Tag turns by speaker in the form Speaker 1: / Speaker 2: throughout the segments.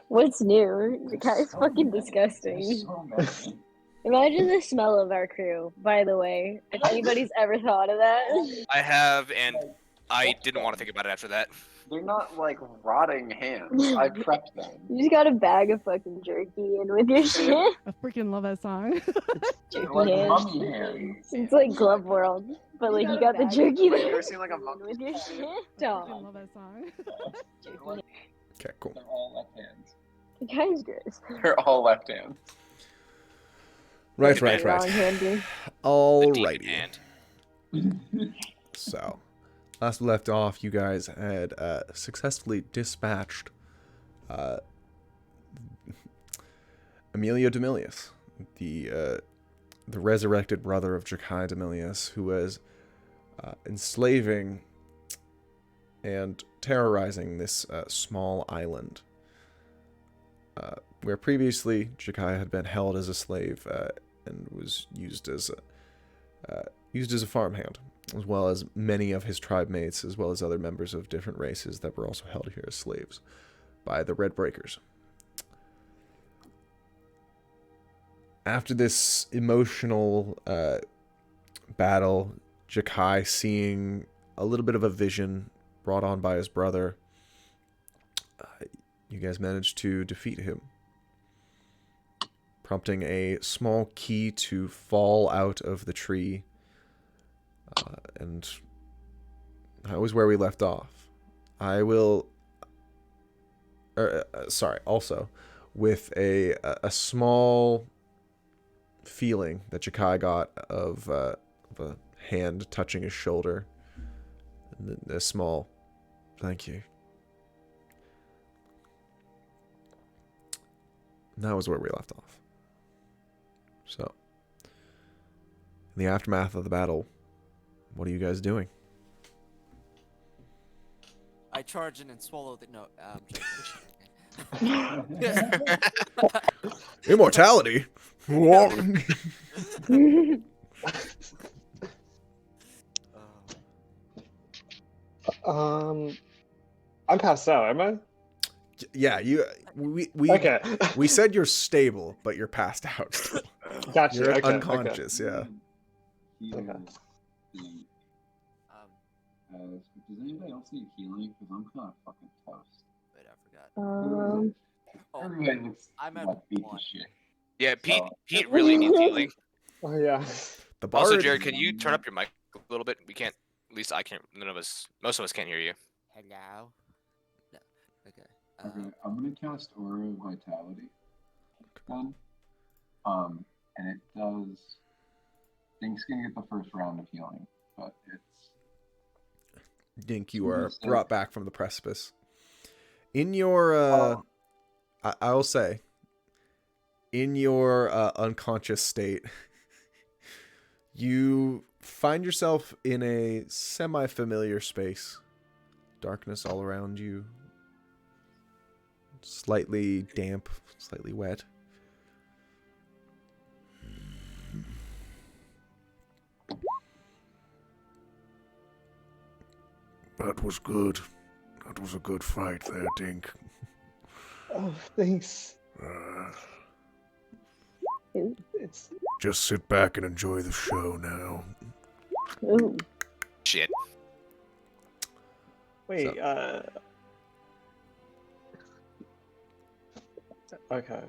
Speaker 1: What's new? The guy's fucking disgusting.
Speaker 2: So many.
Speaker 1: Imagine the smell of our crew, by the way. If anybody's ever thought of that.
Speaker 3: I have, and I didn't want to think about it after that.
Speaker 2: They're not like rotting hands. I prepped them.
Speaker 1: You just got a bag of fucking jerky in with your shit.
Speaker 4: I freaking love that song.
Speaker 2: They're
Speaker 1: Jerky
Speaker 2: like
Speaker 1: hands.
Speaker 2: mummy hands.
Speaker 1: It's like Glove World, but like you got the jerky
Speaker 2: Wait, you
Speaker 1: there
Speaker 2: ever seen like a mummy?
Speaker 1: with your shit.
Speaker 4: I freaking love that song.
Speaker 1: Jerky.
Speaker 5: Okay, cool.
Speaker 2: They're all left hands.
Speaker 1: The guy's gross.
Speaker 2: They're all left hands.
Speaker 5: Right.
Speaker 1: Long-handed.
Speaker 3: The demon
Speaker 5: Alrighty.
Speaker 3: hand.
Speaker 5: So, last we left off, you guys had successfully dispatched Emilio Demilius, the resurrected brother of Jakai Demilius, who was enslaving and terrorizing this small island, where previously Jakai had been held as a slave and was used as a farmhand, as well as many of his tribe mates, as well as other members of different races that were also held here as slaves by the Red Breakers. After this emotional battle, Jakai, seeing a little bit of a vision brought on by his brother, you guys managed to defeat him, prompting a small key to fall out of the tree. And that was where we left off. I will... also, with a small feeling that Jakai got of a hand touching his shoulder. And a small thank you. And that was where we left off. So, in the aftermath of the battle, what are you guys doing?
Speaker 6: I charge in and swallow the note.
Speaker 5: Immortality? What?
Speaker 7: I'm passed out, am I?
Speaker 5: Yeah, we
Speaker 7: Okay.
Speaker 5: we said you're stable, but you're passed out still.
Speaker 7: Gotcha.
Speaker 5: You're
Speaker 7: okay,
Speaker 5: unconscious, yeah.
Speaker 7: Okay.
Speaker 2: Does anybody else need healing? Because I'm kind of fucking toast.
Speaker 6: Wait, I forgot. Oh,
Speaker 2: Everybody looks
Speaker 6: I'm at
Speaker 2: like beat
Speaker 6: one.
Speaker 2: to shit.
Speaker 3: Yeah, Pete really needs healing.
Speaker 7: Oh yeah.
Speaker 5: The
Speaker 3: Also,
Speaker 5: bard,
Speaker 3: Jared, can you turn up your mic a little bit? We can't. At least I can't. Most of us can't hear you.
Speaker 6: Hello. No. Okay.
Speaker 2: Okay, I'm gonna cast Aura of Vitality. Then, and it does. Dink's gonna get the first round of healing, but it's.
Speaker 5: Dink, you are brought back from the precipice. In your, I will say, in your unconscious state, you find yourself in a semi-familiar space. Darkness all around you. Slightly damp, slightly wet. That was good. That was a good fight there, Dink.
Speaker 7: Oh, thanks.
Speaker 1: Ooh.
Speaker 7: It's
Speaker 5: Just sit back and enjoy the show now.
Speaker 1: Ooh.
Speaker 3: Shit.
Speaker 7: wait. Okay.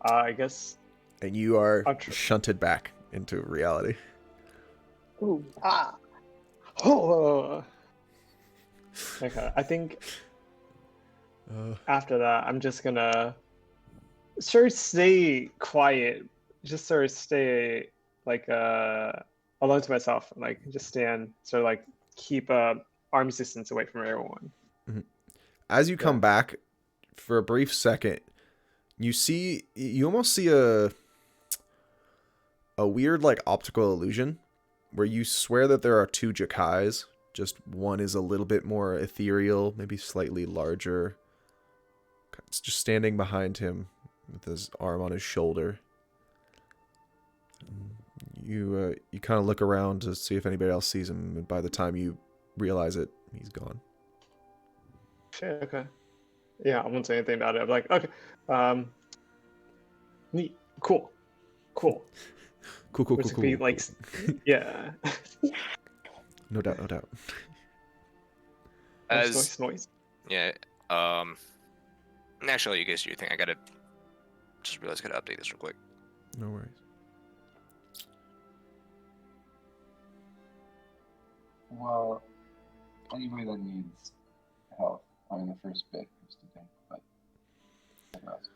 Speaker 7: I guess.
Speaker 5: And you are
Speaker 7: I'll tr-
Speaker 5: shunted back into reality.
Speaker 1: Ooh.
Speaker 7: Oh. Okay. I think
Speaker 5: Uh,
Speaker 7: after that, I'm just gonna sort of stay quiet. Just sort of stay like alone to myself. Like just stand. So like keep arm's distance away from everyone.
Speaker 5: as you come back, for a brief second, you almost see a weird like optical illusion where you swear that there are two Jakais. Just one is a little bit more ethereal, maybe slightly larger. It's just standing behind him with his arm on his shoulder. You kind of look around to see if anybody else sees him, and by the time you realize it, he's gone.
Speaker 7: Shit. Okay. Yeah, I won't say anything about it. I'm like, okay, neat, cool.
Speaker 5: Cool.
Speaker 7: Which could be like, yeah.
Speaker 5: No doubt, no doubt.
Speaker 3: As
Speaker 7: Noise.
Speaker 3: yeah, actually, you guys do your thing. I gotta just realized I gotta update this real quick.
Speaker 5: No worries.
Speaker 2: Well, anybody that needs help, I mean, the first bit is to think, but the rest.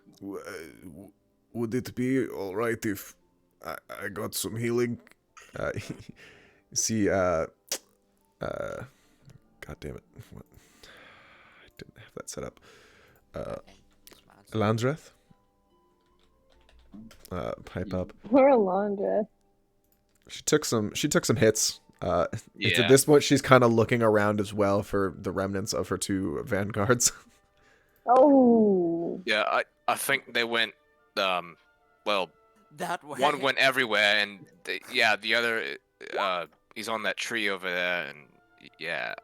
Speaker 5: Would it be all right if I got some healing? See, God damn it. What? I didn't have that set up. Landreth? Pipe up.
Speaker 1: Poor Alondra.
Speaker 5: She took some hits. And
Speaker 3: Yeah.
Speaker 5: at this point, she's kind of looking around as well for the remnants of her two vanguards.
Speaker 1: Oh.
Speaker 3: Yeah, I think they went well,
Speaker 6: That way.
Speaker 3: one went everywhere, and the other he's on that tree over there, and yeah,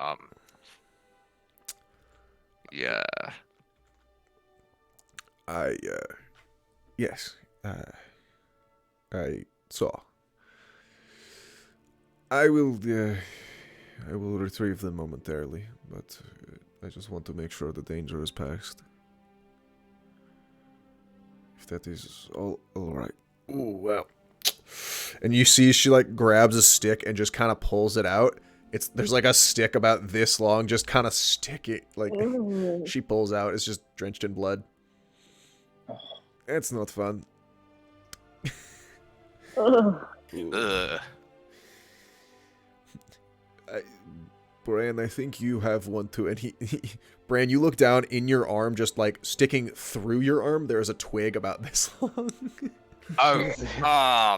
Speaker 5: Yes, I saw. I will retrieve them momentarily, but I just want to make sure the danger is past. If that is all right. Ooh, well. And you see she like grabs a stick and just kind of pulls it out. There's like a stick about this long, just kind of stick it like
Speaker 1: Ooh.
Speaker 5: she pulls out. It's just drenched in blood. It's not fun.
Speaker 1: Ugh.
Speaker 3: ugh.
Speaker 5: Bran, I think you have one too. And Bran, you look down in your arm, just like sticking through your arm. There's a twig about this long.
Speaker 3: Yeah,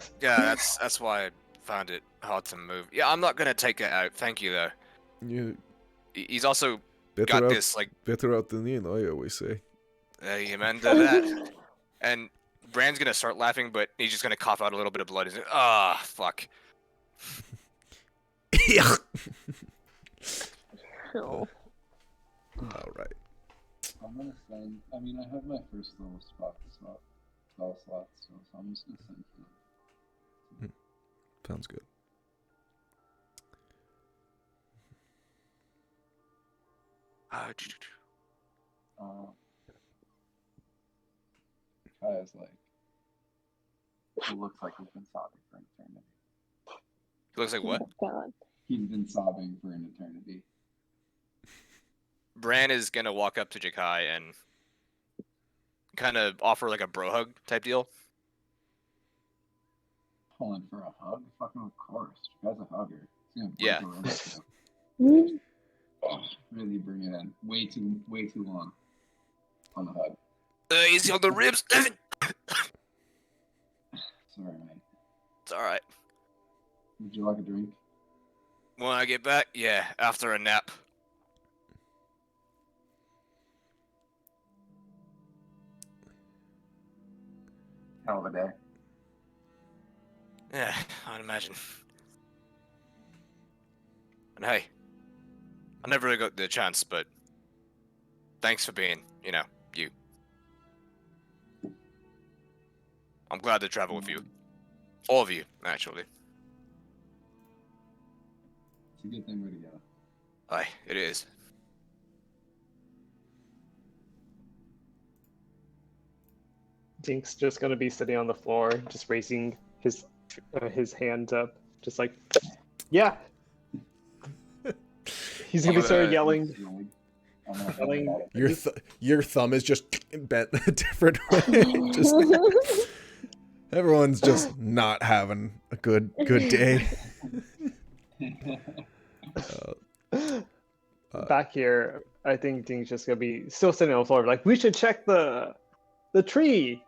Speaker 3: that's why I found it hard to move. Yeah, I'm not gonna take it out. Thank you though.
Speaker 5: You
Speaker 3: He's also
Speaker 5: better
Speaker 3: got
Speaker 5: out,
Speaker 3: this like
Speaker 5: better out than in, I always say.
Speaker 3: amen to that. And Bran's gonna start laughing, but he's just gonna cough out a little bit of blood. He's like, ah, fuck.
Speaker 1: Oh.
Speaker 5: All right.
Speaker 2: I'm gonna send. I mean, I have my first little spot spell slots, so I'm just gonna send to them.
Speaker 5: Sounds good.
Speaker 2: Kaya's like, it looks like he's been sobbing for an eternity.
Speaker 3: Looks like what?
Speaker 1: Oh, God.
Speaker 2: He's been sobbing for an eternity.
Speaker 3: Bran is gonna walk up to Jakai and kind of offer like a bro hug type deal.
Speaker 2: Pulling for a hug? Fucking of course. Guy's a hugger. He's gonna break
Speaker 3: Yeah.
Speaker 2: a romance. Really bring it in. Way too long on the hug.
Speaker 3: Easy on the ribs.
Speaker 2: Sorry, mate.
Speaker 3: It's all right.
Speaker 2: Would you like a drink?
Speaker 3: When I get back, yeah, after a nap.
Speaker 2: Hell of a day.
Speaker 3: Yeah, I'd imagine. And hey, I never really got the chance, but thanks for being, you. I'm glad to travel with you. All of you, actually.
Speaker 2: It's a good thing we're together.
Speaker 3: Aye, it is.
Speaker 7: Dink's just gonna be sitting on the floor, just raising his hand up, just like, yeah. He's gonna be started yelling. Yelling.
Speaker 5: Your thumb is just bent a different way. Just everyone's just not having a good day.
Speaker 7: Back here, I think Dink's just gonna be still sitting on the floor, like, we should check the tree.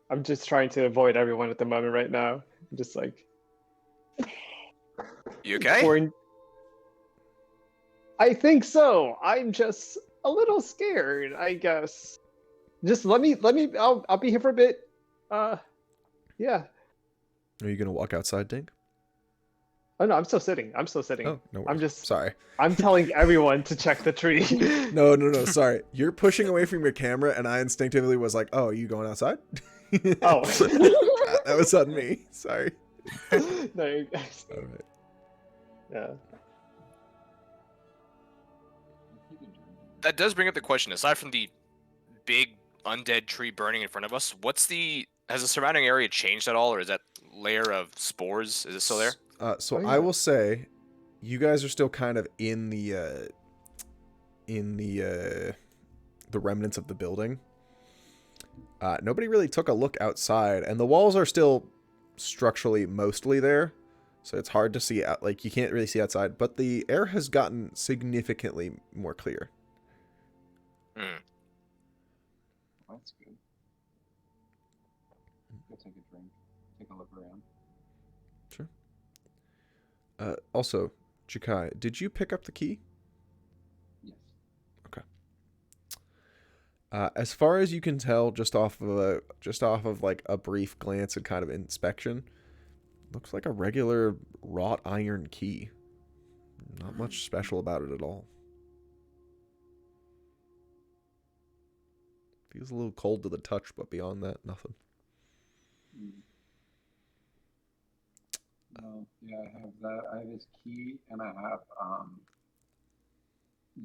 Speaker 7: I'm just trying to avoid everyone at the moment right now. I'm just like,
Speaker 3: You okay?
Speaker 7: I think so. I'm just a little scared, I guess. Just let me. I'll be here for a bit. Yeah.
Speaker 5: Are you gonna walk outside, Dink?
Speaker 7: Oh no, I'm still sitting. I'm still sitting.
Speaker 5: Oh, no worries.
Speaker 7: I'm just.
Speaker 5: Sorry.
Speaker 7: I'm telling everyone to check the tree.
Speaker 5: No, sorry. You're pushing away from your camera, and I instinctively was like, "Oh, are you going outside?"
Speaker 7: Oh.
Speaker 5: That was on me. Sorry.
Speaker 7: No, you guys.
Speaker 5: All right.
Speaker 7: Yeah.
Speaker 3: That does bring up the question. Aside from the big undead tree burning in front of us, has the surrounding area changed at all, or is that layer of spores, is it still there?
Speaker 5: So
Speaker 7: Oh, yeah.
Speaker 5: I will say, you guys are still kind of in the remnants of the building. Nobody really took a look outside, and the walls are still structurally mostly there, so it's hard to see out. Like, you can't really see outside, but the air has gotten significantly more clear.
Speaker 2: That's good. Go take a drink. Take a look around.
Speaker 5: Sure. Also, Jakai, did you pick up the key?
Speaker 2: Yes.
Speaker 5: As far as you can tell, just off of like a brief glance and kind of inspection, looks like a regular wrought iron key. Not much special about it at all. Feels a little cold to the touch, but beyond that, nothing.
Speaker 2: No, yeah, I have that. I have his key, and I have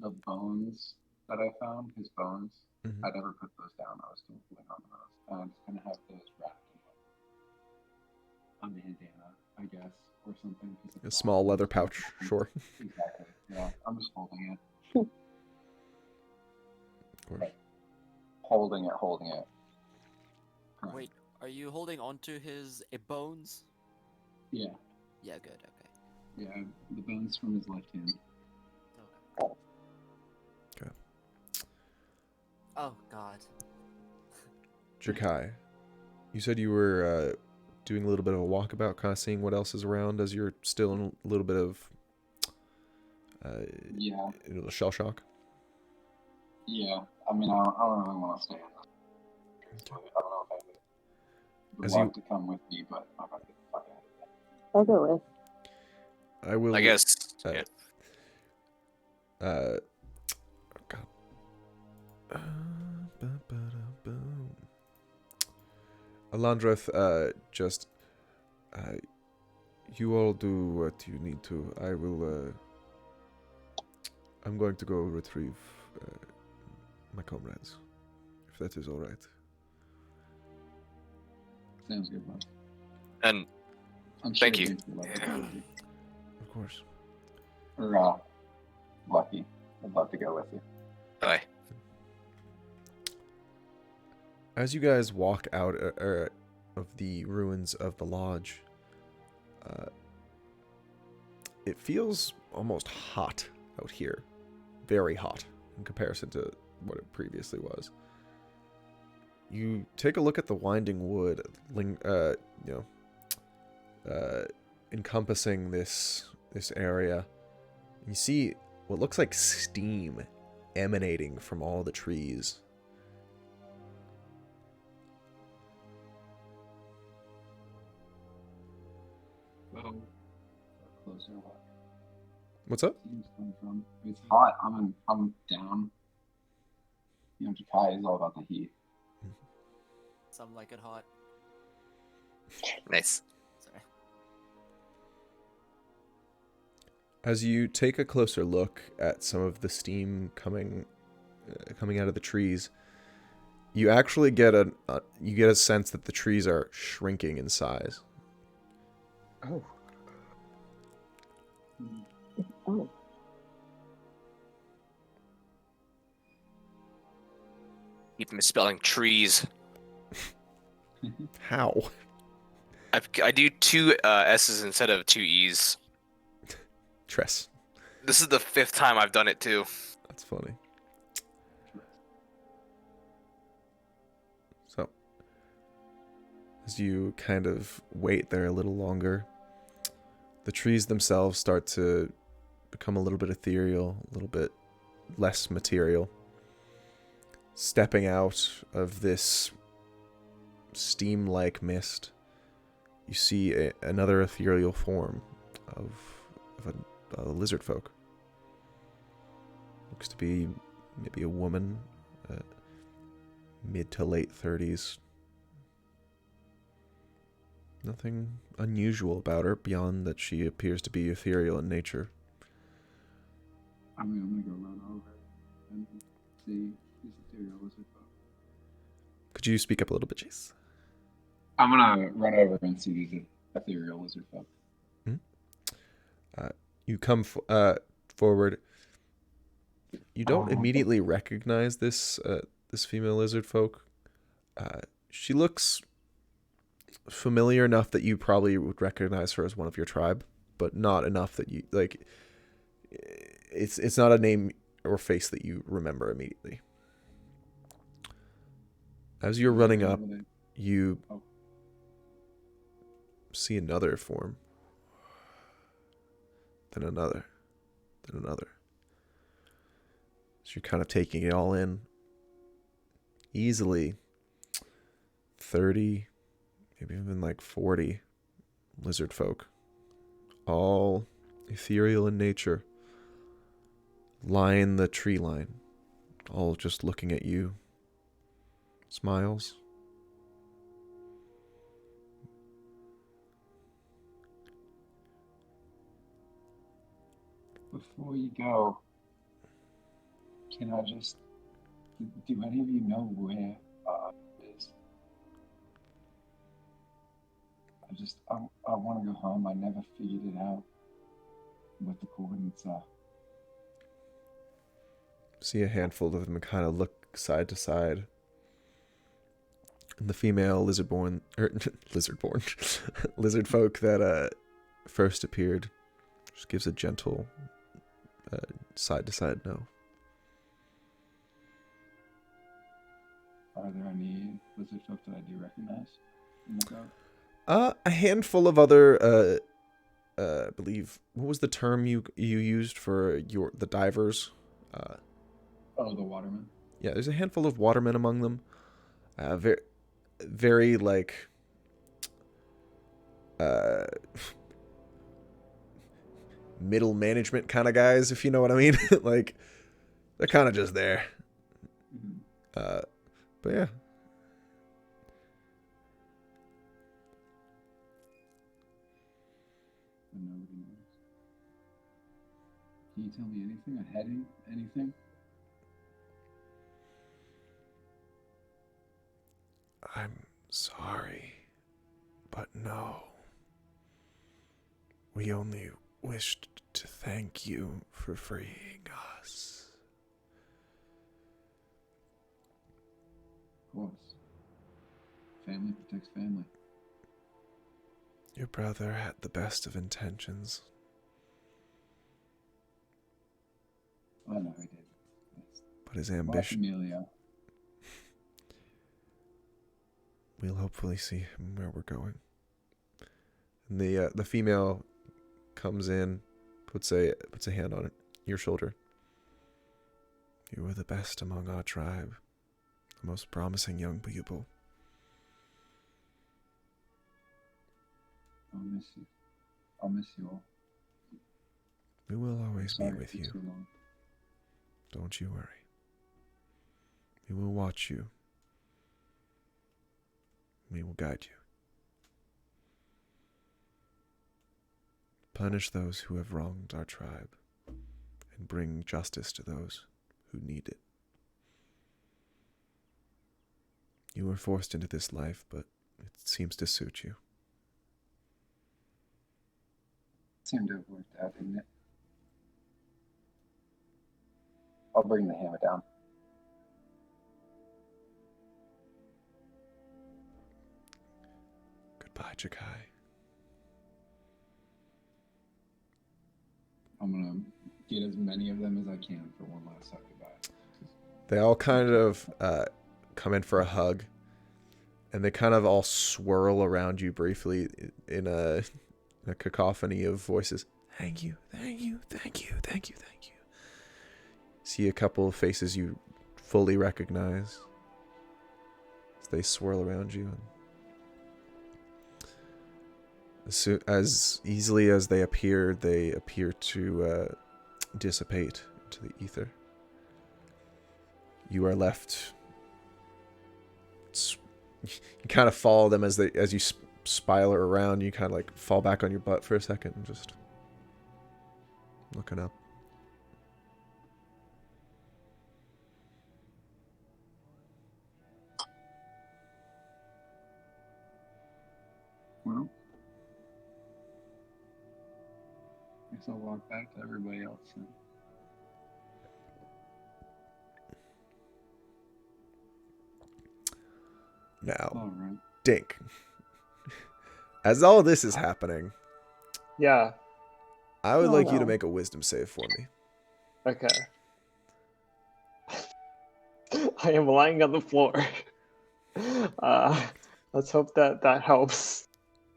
Speaker 2: the bones that I found. His bones.
Speaker 5: Mhm.
Speaker 2: I never put those down. I was still holding on to those. And I'm just gonna have those wrapped in a bandana, I guess, or something.
Speaker 5: A small leather pouch, sure.
Speaker 2: Exactly. Yeah, I'm just holding it.
Speaker 5: Of course.
Speaker 2: Holding it.
Speaker 6: Wait, are you holding onto his bones?
Speaker 2: Yeah,
Speaker 6: Yeah, good. Okay.
Speaker 2: yeah, the bones from his left hand.
Speaker 5: Okay.
Speaker 6: Oh God.
Speaker 5: Jakai, you said you were doing a little bit of a walkabout, kind of seeing what else is around as you're still in a little bit of
Speaker 2: Yeah,
Speaker 5: shell shock.
Speaker 2: yeah. I mean, I don't really want to stay in this. I don't know if I would
Speaker 5: As
Speaker 2: love
Speaker 5: you-
Speaker 2: to come with me, but I'm about to get the fuck out of here.
Speaker 1: I'll go with.
Speaker 5: I will.
Speaker 3: I guess.
Speaker 5: Uh,
Speaker 3: Yeah.
Speaker 5: Oh God. Ba-ba-da-boom. Alandreth, you all do what you need to. I will. I'm going to go retrieve my comrades, if that is all right.
Speaker 2: Sounds good, bud.
Speaker 3: And
Speaker 2: I'm sure
Speaker 3: Thank you.
Speaker 2: Vince would love to go with you.
Speaker 5: Of course.
Speaker 2: Or, Lucky. I'd love to go with you.
Speaker 3: bye.
Speaker 5: As you guys walk out of the ruins of the lodge, it feels almost hot out here. Very hot in comparison to what it previously was. You take a look at the winding wood, encompassing this area. You see what looks like steam emanating from all the trees.
Speaker 2: Well, closer. What
Speaker 5: What's up?
Speaker 2: seems coming from? It's hot. I'm down. You know, Jakai is all about the heat.
Speaker 6: Some like it hot.
Speaker 3: Nice.
Speaker 6: Sorry.
Speaker 5: As you take a closer look at some of the steam coming out of the trees, you actually get a sense that the trees are shrinking in size.
Speaker 7: Oh.
Speaker 1: Oh.
Speaker 3: Keep misspelling trees.
Speaker 5: How?
Speaker 3: I do two S's instead of two E's.
Speaker 5: Tress.
Speaker 3: This is the 5th time I've done it too.
Speaker 5: That's funny. So, as you kind of wait there a little longer, the trees themselves start to become a little bit ethereal, a little bit less material. Stepping out of this steam-like mist, you see another ethereal form, of a lizard folk. Looks to be maybe a woman, mid to late 30s. Nothing unusual about her beyond that she appears to be ethereal in nature.
Speaker 2: I'm gonna go run over and see these ethereal lizard folk.
Speaker 5: Could you speak up a little bit, Chase?
Speaker 2: I'm gonna run over and see these ethereal lizard folk.
Speaker 5: You come forward. You don't immediately recognize this this female lizard folk. She looks familiar enough that you probably would recognize her as one of your tribe, but not enough that you like. It's not a name or face that you remember immediately. As you're running up, you see another form. Then another. Then another. So you're kind of taking it all in. Easily 30, maybe even like 40 lizard folk. All ethereal in nature. Line the tree line. All just looking at you. Smiles.
Speaker 2: Before you go, can I just... Do any of you know where it is? I want to go home. I never figured it out what the coordinates are.
Speaker 5: See a handful of them kind of look side to side. And the female lizard folk that first appeared just gives a gentle side to side no.
Speaker 2: Are there any lizard folk that I do recognize in the crowd?
Speaker 5: A handful of other I believe, what was the term you used for the divers?
Speaker 2: The watermen.
Speaker 5: Yeah, there's a handful of watermen among them. Very like middle management kind of guys, if you know what I mean. Like they're kind of just there.
Speaker 2: Mm-hmm.
Speaker 5: But yeah.
Speaker 2: But nobody knows. Can you tell me anything? A heading? Anything?
Speaker 5: I'm sorry, but no. We only wished to thank you for freeing us.
Speaker 2: Of course. Family protects family.
Speaker 5: Your brother had the best of intentions.
Speaker 2: I know he did.
Speaker 5: But his
Speaker 2: Mark
Speaker 5: ambition...
Speaker 2: Emilio.
Speaker 5: We'll hopefully see him where we're going. And the female comes in, puts a hand on your shoulder. You were the best among our tribe, the most promising young people.
Speaker 2: I'll miss you. I'll miss you all.
Speaker 5: We will always be
Speaker 2: Sorry
Speaker 5: with
Speaker 2: it
Speaker 5: you.
Speaker 2: took so long.
Speaker 5: Don't you worry. We will watch you. We will guide you. Punish those who have wronged our tribe, and bring justice to those who need it. You were forced into this life, but it seems to suit you.
Speaker 2: Seemed to have worked out, didn't it? I'll bring the hammer down.
Speaker 5: Goodbye, Jakai.
Speaker 2: I'm gonna get as many of them as I can for one last hug goodbye.
Speaker 5: They all kind of come in for a hug, and they kind of all swirl around you briefly in a cacophony of voices. Thank you, thank you, thank you, thank you, thank you. See a couple of faces you fully recognize as they swirl around you. As easily as they appear to dissipate into the ether. You are left. You kind of follow them as you spiral around. You kind of like fall back on your butt for a second and just looking up.
Speaker 2: Well, guess I'll walk back to everybody else then.
Speaker 5: Now,
Speaker 2: All right.
Speaker 5: Dink. As all this is happening,
Speaker 7: Yeah.
Speaker 5: I would
Speaker 7: Oh,
Speaker 5: like you to
Speaker 7: no.
Speaker 5: make a wisdom save for me.
Speaker 7: Okay. I am lying on the floor. Let's hope that helps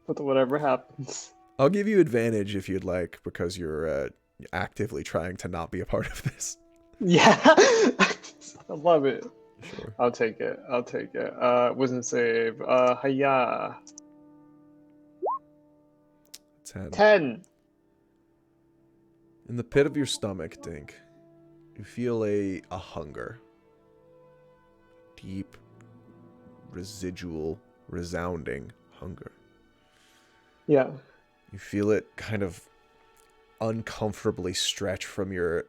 Speaker 7: with whatever happens.
Speaker 5: I'll give you advantage if you'd like, because you're actively trying to not be a part of this.
Speaker 7: Yeah. I love it.
Speaker 5: Sure.
Speaker 7: I'll take it. Wisdom save. Hiya.
Speaker 5: 10.
Speaker 7: 10.
Speaker 5: In the pit of your stomach, Dink, you feel a hunger. Deep, residual, resounding hunger.
Speaker 7: Yeah.
Speaker 5: You feel it kind of uncomfortably stretch from your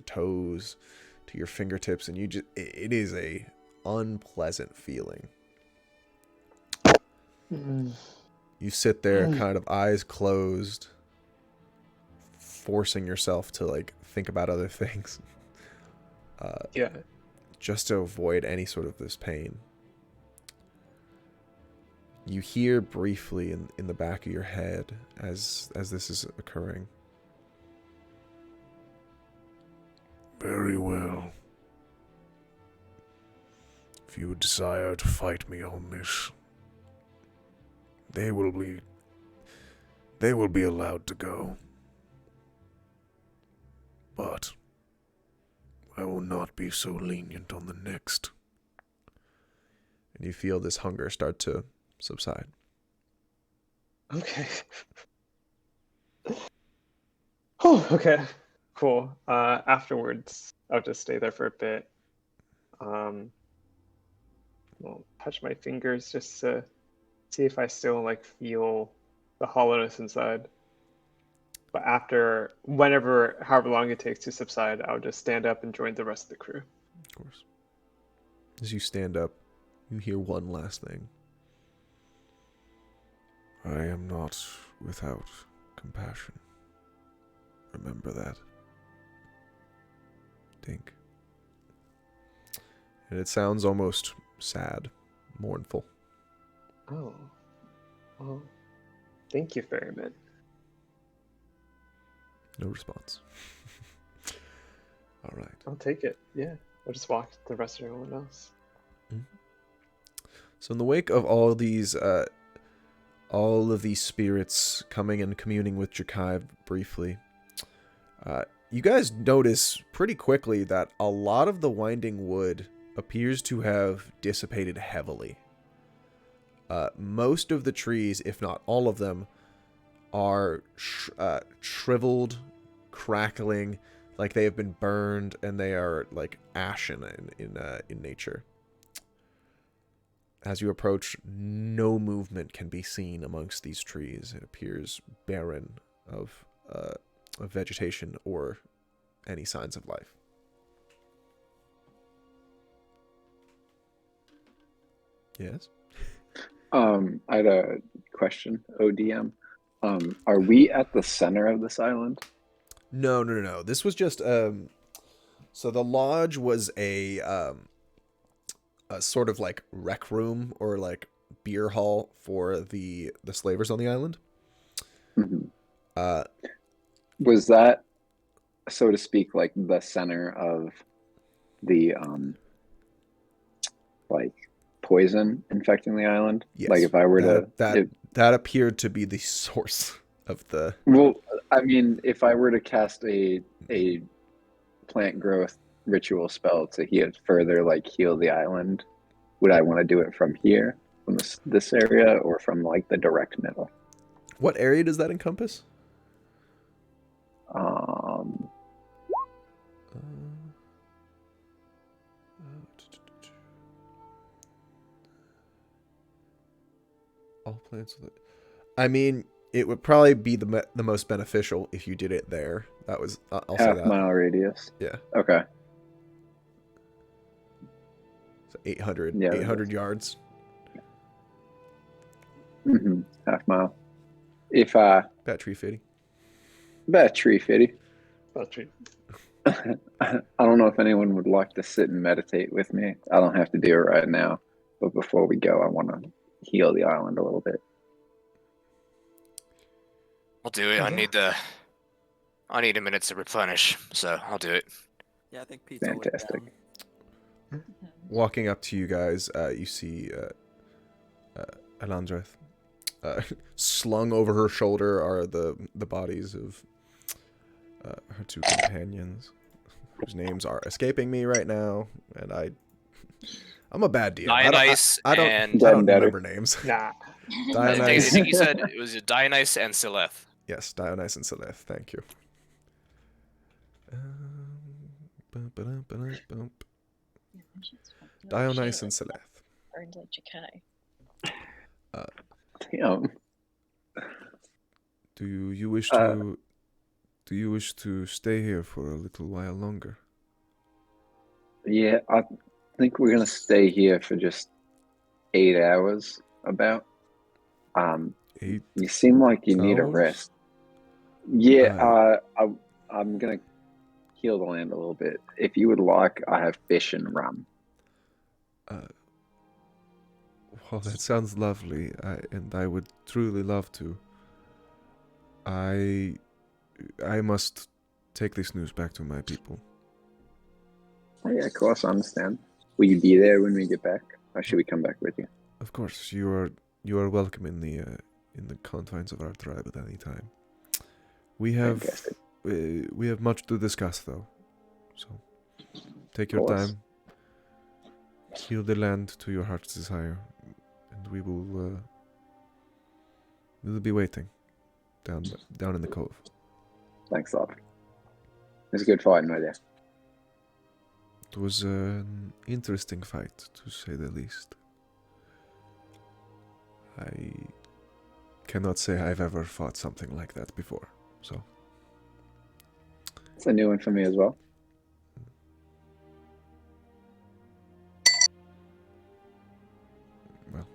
Speaker 5: toes to your fingertips, and it is a unpleasant feeling. You sit there kind of eyes closed, forcing yourself to like think about other things.
Speaker 7: Yeah.
Speaker 5: Just to avoid any sort of this pain. You hear briefly in the back of your head as this is occurring. Very well. If you desire to fight me on this, they will be allowed to go. But I will not be so lenient on the next. And you feel this hunger start to subside.
Speaker 7: Okay. Oh, okay. Cool. Afterwards, I'll just stay there for a bit. I'll touch my fingers just to see if I still like feel the hollowness inside. But however long it takes to subside, I'll just stand up and join the rest of the crew.
Speaker 5: Of course. As you stand up, you hear one last thing. I am not without compassion. Remember that. Dink. And it sounds almost sad, mournful.
Speaker 7: Oh. Well, thank you, Ferryman.
Speaker 5: No response. All right.
Speaker 7: I'll take it. Yeah. I'll just walk to the rest of everyone else.
Speaker 5: So in the wake of all of these spirits coming and communing with Jakai briefly, you guys notice pretty quickly that a lot of the winding wood appears to have dissipated heavily. Most of the trees, if not all of them, are shriveled, crackling, like they have been burned, and they are like ashen in nature. As you approach, no movement can be seen amongst these trees. It appears barren of vegetation or any signs of life. Yes?
Speaker 8: I had a question, ODM. Are we at the center of this island?
Speaker 5: No. This was just so the lodge was a sort of like rec room or like beer hall for the slavers on the island.
Speaker 8: Mm-hmm. Was that, so to speak, like the center of the like poison infecting the island?
Speaker 5: Yes.
Speaker 8: Like if I were
Speaker 5: that appeared to be the source of the.
Speaker 8: Well, I mean, if I were to cast a plant growth ritual spell to further heal the island, would I want to do it from here, from this area, or from like the direct middle?
Speaker 5: What area does that encompass? All plants. I mean, it would probably be the most beneficial if you did it there. That was I'll say that.
Speaker 8: Half-mile radius.
Speaker 5: Yeah.
Speaker 8: Okay.
Speaker 5: So 800
Speaker 8: Yeah,
Speaker 5: 800 yards.
Speaker 8: Half mile. If
Speaker 5: Bat tree fitty.
Speaker 8: about tree fitty.
Speaker 7: About tree.
Speaker 8: I don't know if anyone would like to sit and meditate with me. I don't have to do it right now, but before we go, I want to heal the island a little bit.
Speaker 3: I'll do it. I need a minute to replenish, so I'll do it.
Speaker 6: Yeah, I think Pete's always
Speaker 8: Fantastic.
Speaker 6: down.
Speaker 5: Walking up to you guys, you see Alandreth. Slung over her shoulder are the bodies of her two companions, whose names are escaping me right now, and I'm a bad DM.
Speaker 3: Dionysus
Speaker 5: I don't
Speaker 3: and
Speaker 5: remember names.
Speaker 7: Nah.
Speaker 3: I
Speaker 5: Dionysus.
Speaker 3: think you said it was Dionysus and Sileth.
Speaker 5: Yes, Dionysus and Sileth. Thank you. Dionysus and Sileth.
Speaker 1: Burns like Jakai.
Speaker 8: Damn.
Speaker 5: Do you wish to stay here for a little while longer?
Speaker 8: Yeah, I think we're gonna stay here for just 8 hours. About.
Speaker 5: 8
Speaker 8: You seem like you need a
Speaker 5: hours?
Speaker 8: rest. Yeah. I'm gonna heal the land a little bit. If you would like, I have fish and rum.
Speaker 5: Well, that sounds lovely, and I would truly love to. I must take this news back to my people.
Speaker 8: Oh, yeah, of course, I understand. Will you be there when we get back, or should we come back with you?
Speaker 5: Of course, you are welcome in the confines of our tribe at any time. We have
Speaker 8: Fantastic.
Speaker 5: we have much to discuss, though. So take your
Speaker 8: course.
Speaker 5: time, heal the land to your heart's desire, and we will be waiting down in the cove.
Speaker 8: Thanks a lot. It was a good fight, my dear.
Speaker 5: It was an interesting fight, to say the least. I cannot say I've ever fought something like that before, so.
Speaker 8: It's a new one for me as well.
Speaker 5: Well,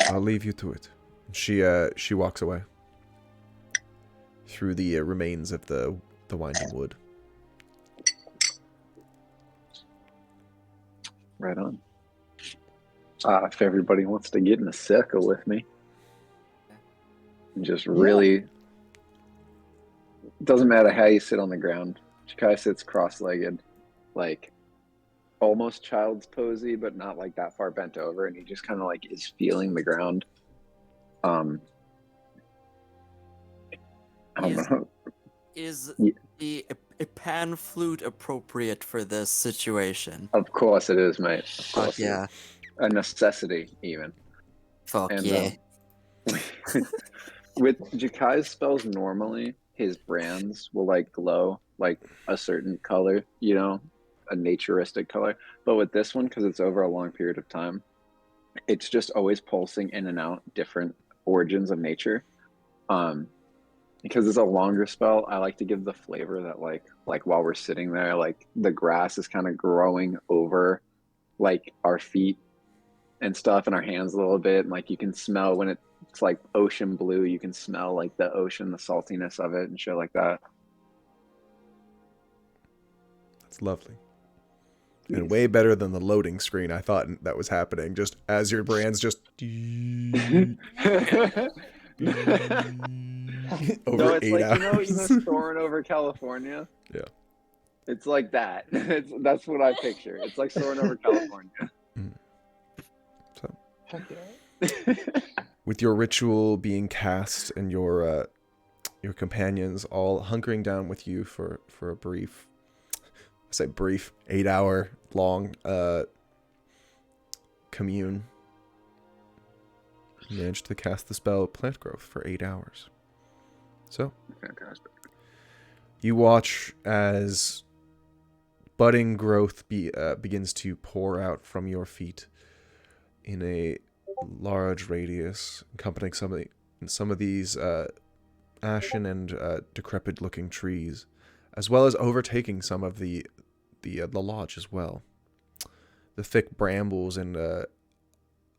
Speaker 5: I'll leave you to it. She walks away through the remains of the winding wood.
Speaker 8: Right on. If everybody wants to get in a circle with me, and just really doesn't matter how you sit on the ground. Jakai sits cross-legged, like almost child's posy, but not like that far bent over, and he just kind of like is feeling the ground. I don't know.
Speaker 6: Is
Speaker 8: Yeah.
Speaker 6: a pan flute appropriate for this situation?
Speaker 8: Of course it is, mate. Of
Speaker 6: Fuck
Speaker 8: course it
Speaker 6: yeah.
Speaker 8: is. A necessity, even.
Speaker 6: Fuck
Speaker 8: And,
Speaker 6: yeah.
Speaker 8: With Jakai's spells normally, his brands will like glow like a certain color, you know, a naturistic color. But with this one, because it's over a long period of time, it's just always pulsing in and out different origins of nature. Because it's a longer spell, I like to give the flavor that like while we're sitting there, like the grass is kind of growing over like our feet and stuff and our hands a little bit, and like you can smell when it's like ocean blue, you can smell like the ocean, the saltiness of it and shit like that.
Speaker 5: That's lovely. And way better than the loading screen I thought that was happening, just as your brands just over
Speaker 8: No, it's
Speaker 5: 8
Speaker 8: like
Speaker 5: hours.
Speaker 8: you know soaring over California.
Speaker 5: Yeah.
Speaker 8: It's like that. That's what I picture. It's like soaring over California.
Speaker 5: So, with your ritual being cast and your companions all hunkering down with you for a brief, I say brief, 8-hour long commune. You managed to cast the spell Plant Growth for 8 hours. So,
Speaker 8: Fantastic.
Speaker 5: you watch as budding growth begins to pour out from your feet in a large radius, accompanying some of these ashen and decrepit-looking trees, as well as overtaking some of the lodge as well. The thick brambles and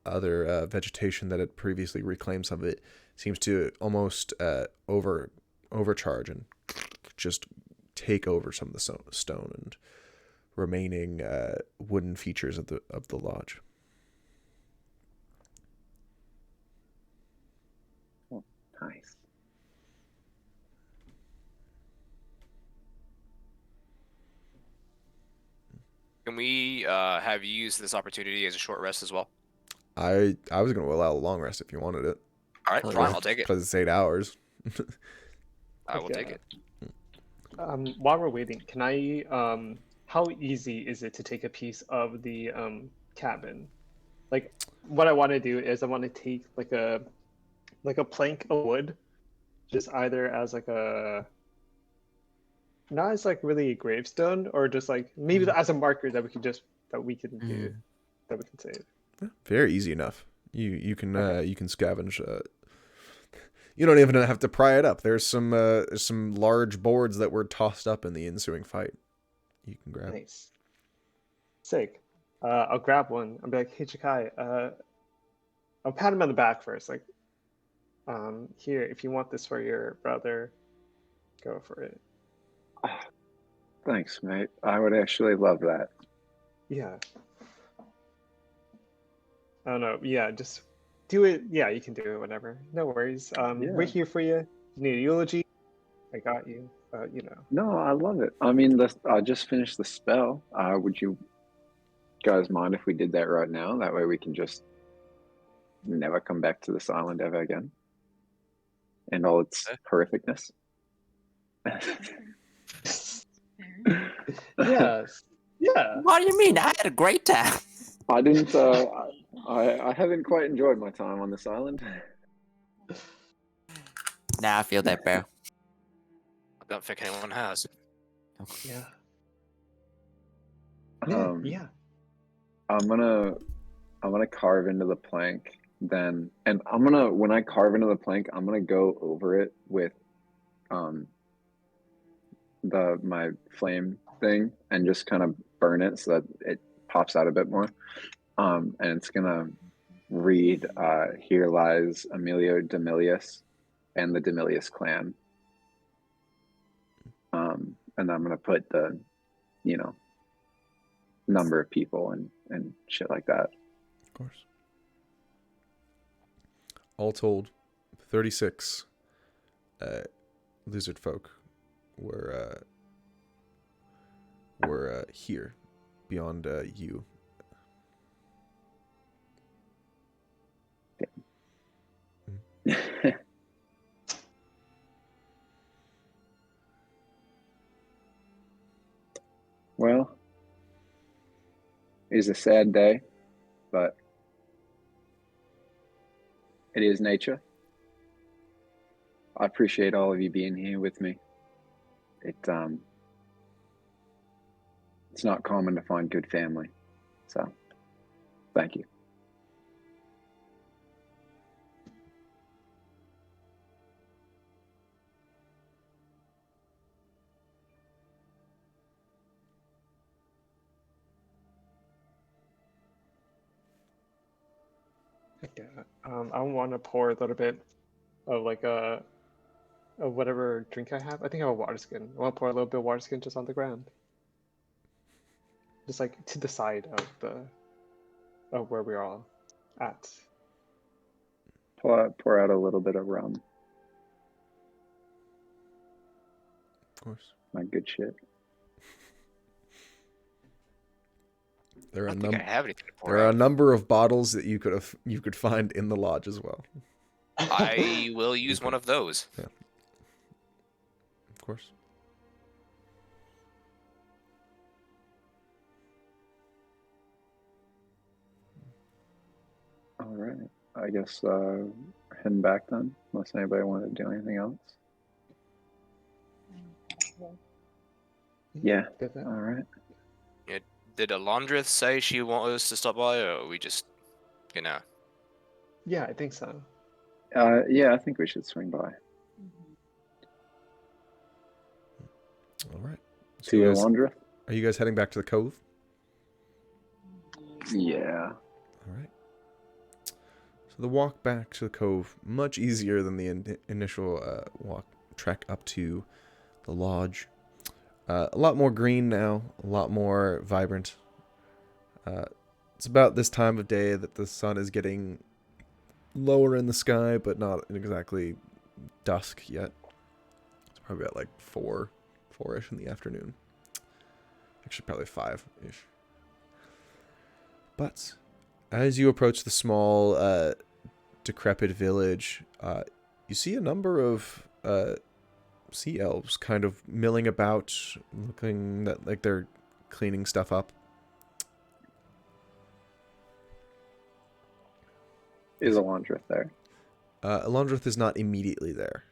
Speaker 5: other vegetation that had previously reclaimed some of it seems to almost overcharge and just take over some of the stone and remaining wooden features of the lodge.
Speaker 8: Oh, nice.
Speaker 3: Can we have you use this opportunity as a short rest as well?
Speaker 5: I was going to allow a long rest if you wanted it,
Speaker 3: All right,
Speaker 6: Oh,
Speaker 3: fine.
Speaker 6: yeah.
Speaker 3: I'll take it.
Speaker 5: because it's 8 hours.
Speaker 3: I will take
Speaker 7: Okay.
Speaker 3: it.
Speaker 7: While we're waiting, can I how easy is it to take a piece of the cabin? Like, what I want to do is I want to take like a plank of wood, just either as like a not as like really a gravestone, or just like maybe as a marker that we can do that we can save.
Speaker 5: Very easy enough. You can scavenge. You don't even have to pry it up. There's some large boards that were tossed up in the ensuing fight. You can grab.
Speaker 7: Nice. Sick. I'll grab one. I'll be like, hey Jakai, I'll pat him on the back first, like, here, if you want this for your brother, go for it.
Speaker 8: Thanks, mate. I would actually love that.
Speaker 7: Yeah. I don't know. Yeah, just do it. Yeah, you can do it. Whatever. No worries. We're
Speaker 8: Yeah.
Speaker 7: here for you. You need a eulogy? I got you. You know.
Speaker 8: No, I love it. I mean, I just finished the spell. Would you guys mind if we did that right now? That way we can just never come back to this island ever again. And all its horrificness.
Speaker 7: Yes. Yeah.
Speaker 6: What do you mean? I had a great time.
Speaker 8: I didn't. I haven't quite enjoyed my time on this island.
Speaker 6: Nah, I feel that, bro.
Speaker 3: I don't think anyone has.
Speaker 7: Yeah.
Speaker 8: Yeah. I'm gonna carve into the plank then, and when I carve into the plank, I'm gonna go over it with my flame thing and just kind of burn it so that it pops out a bit more. And it's gonna read, "Here lies Emilio Demilius and the Demilius clan." And I'm gonna put the, number of people and shit like that.
Speaker 5: Of course. All told, 36 lizard folk were here beyond you.
Speaker 8: Well, it is a sad day, but it is nature. I appreciate all of you being here with me. It's not common to find good family, so thank you.
Speaker 7: Yeah. I want to pour a little bit of like of whatever drink I have. I think I have a water skin. I want to pour a little bit of water skin just on the ground, just like to the side of where we're all at.
Speaker 8: Pour out a little bit of rum.
Speaker 5: Of course.
Speaker 8: My good shit.
Speaker 5: There are
Speaker 3: I don't think I have anything to pour
Speaker 5: there are a
Speaker 3: out.
Speaker 5: number of bottles that you could find in the lodge as well.
Speaker 3: I will use one of those.
Speaker 5: Yeah. Of course.
Speaker 8: All right. I guess heading back then, unless anybody wanted to do anything else. Yeah.
Speaker 7: Get that.
Speaker 8: All right.
Speaker 3: Did Alondrith say she wanted us to stop by, or are we just gonna?
Speaker 7: Yeah, I think so.
Speaker 8: Yeah, I think we should swing by.
Speaker 5: All right. So
Speaker 8: To
Speaker 5: you guys,
Speaker 8: Alondra?
Speaker 5: are you guys heading back to the cove?
Speaker 8: Yeah.
Speaker 5: All right. So the walk back to the cove much easier than the initial trek up to the lodge. A lot more green now, a lot more vibrant. It's about this time of day that the sun is getting lower in the sky, but not exactly dusk yet. It's probably at like 4-ish in the afternoon. Actually, probably 5-ish. But as you approach the small, decrepit village, you see a number of sea elves kind of milling about, looking like they're cleaning stuff up.
Speaker 8: Is Alondra there?
Speaker 5: Alondrith is not immediately there.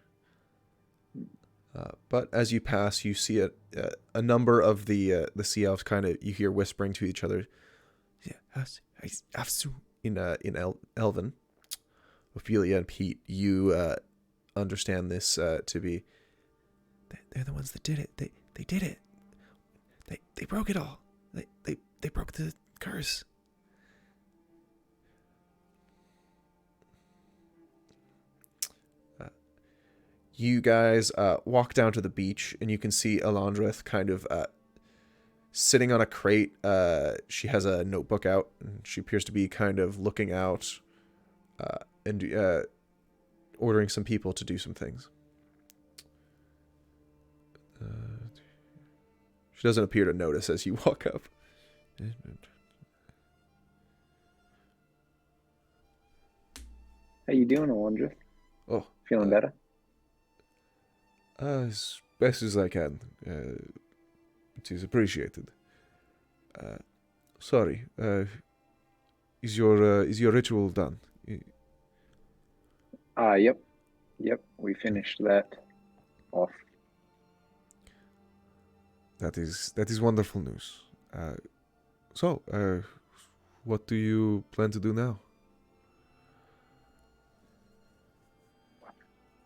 Speaker 5: But as you pass, you see a number of the sea elves kind of, you hear whispering to each other. In Elven. Ophelia and Pete, you understand this to be, they're the ones that did it. They did it. They broke it all. They broke the curse. You guys walk down to the beach, and you can see Alondrith kind of sitting on a crate. She has a notebook out, and she appears to be kind of looking out and ordering some people to do some things. She doesn't appear to notice as you walk up.
Speaker 8: How you doing, Alondra?
Speaker 5: Oh,
Speaker 8: Feeling better?
Speaker 5: As best as I can. It is appreciated. Sorry. Is your ritual done?
Speaker 8: Yep. We finished that off.
Speaker 5: That is wonderful news. So, what do you plan to do now?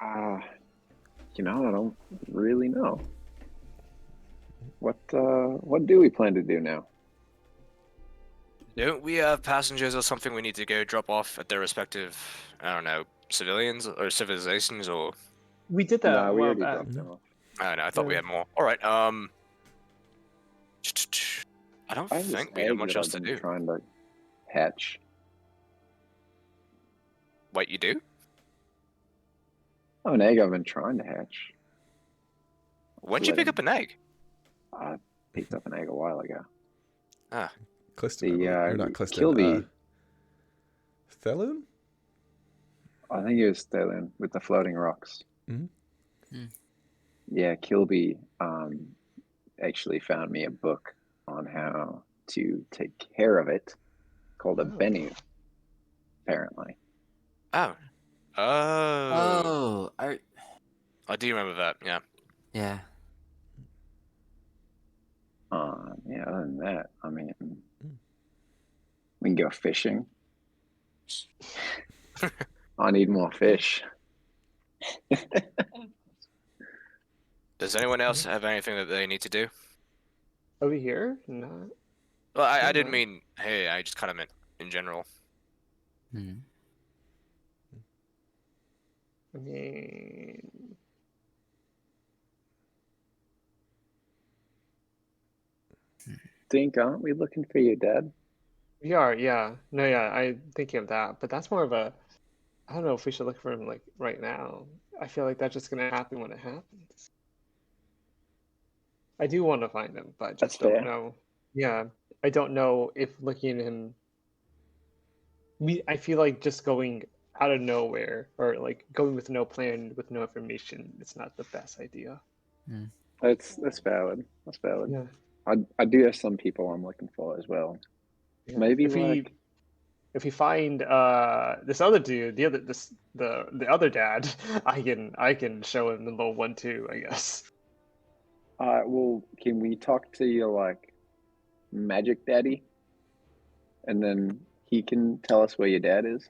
Speaker 8: I don't really know. What do we plan to do now?
Speaker 3: Don't we have passengers or something we need to go drop off at their respective, I don't know, civilians or civilizations or?
Speaker 7: We did that
Speaker 8: Nah,
Speaker 7: a
Speaker 8: we
Speaker 7: while
Speaker 8: already
Speaker 7: back.
Speaker 8: dropped them off.
Speaker 3: I don't know. I thought we
Speaker 7: Yeah.
Speaker 3: had more. All right. I don't
Speaker 8: I have this
Speaker 3: think we have
Speaker 8: egg
Speaker 3: much
Speaker 8: that
Speaker 3: else
Speaker 8: I've
Speaker 3: to
Speaker 8: been
Speaker 3: do.
Speaker 8: trying to hatch.
Speaker 3: Wait, you do?
Speaker 8: Oh, an egg I've been trying to hatch.
Speaker 3: When'd you pick up an egg?
Speaker 8: I picked up an egg a while ago.
Speaker 3: Ah,
Speaker 5: Cliston, or not Cliston.
Speaker 8: Kilby.
Speaker 5: Thelun?
Speaker 8: I think it was Thalen with the floating rocks.
Speaker 5: Mhm.
Speaker 8: Yeah, Kilby actually found me a book on how to take care of it called a Bennu, apparently.
Speaker 3: oh,
Speaker 6: Oh,
Speaker 3: I do remember that. Yeah.
Speaker 6: yeah.
Speaker 8: Yeah, other than that, I mean, we can go fishing. I need more fish.
Speaker 3: Does anyone else have anything that they need to do?
Speaker 7: Over here? Not.
Speaker 3: Well, I didn't
Speaker 7: no.
Speaker 3: mean hey. I just kind of meant in general.
Speaker 6: Hmm.
Speaker 7: I mean,
Speaker 8: Dink, aren't we looking for your dad?
Speaker 7: we are, yeah. No, yeah, I'm thinking of that, but that's more of a. I don't know if we should look for him like right now. I feel like that's just gonna happen when it happens. I do want to find him, but I
Speaker 8: That's
Speaker 7: just don't
Speaker 8: fair.
Speaker 7: know. Yeah, I don't know if looking at him. I feel like just going out of nowhere or like going with no plan, with no information, it's not the best idea.
Speaker 8: That's valid. That's valid.
Speaker 7: Yeah.
Speaker 8: I do have some people I'm looking for as well.
Speaker 7: Yeah.
Speaker 8: Maybe
Speaker 7: If we-
Speaker 8: like
Speaker 7: if we find this other dude, the other dad, I can show him the little one too, I guess.
Speaker 8: Well, can we talk to your like magic daddy, and then he can tell us where your dad is?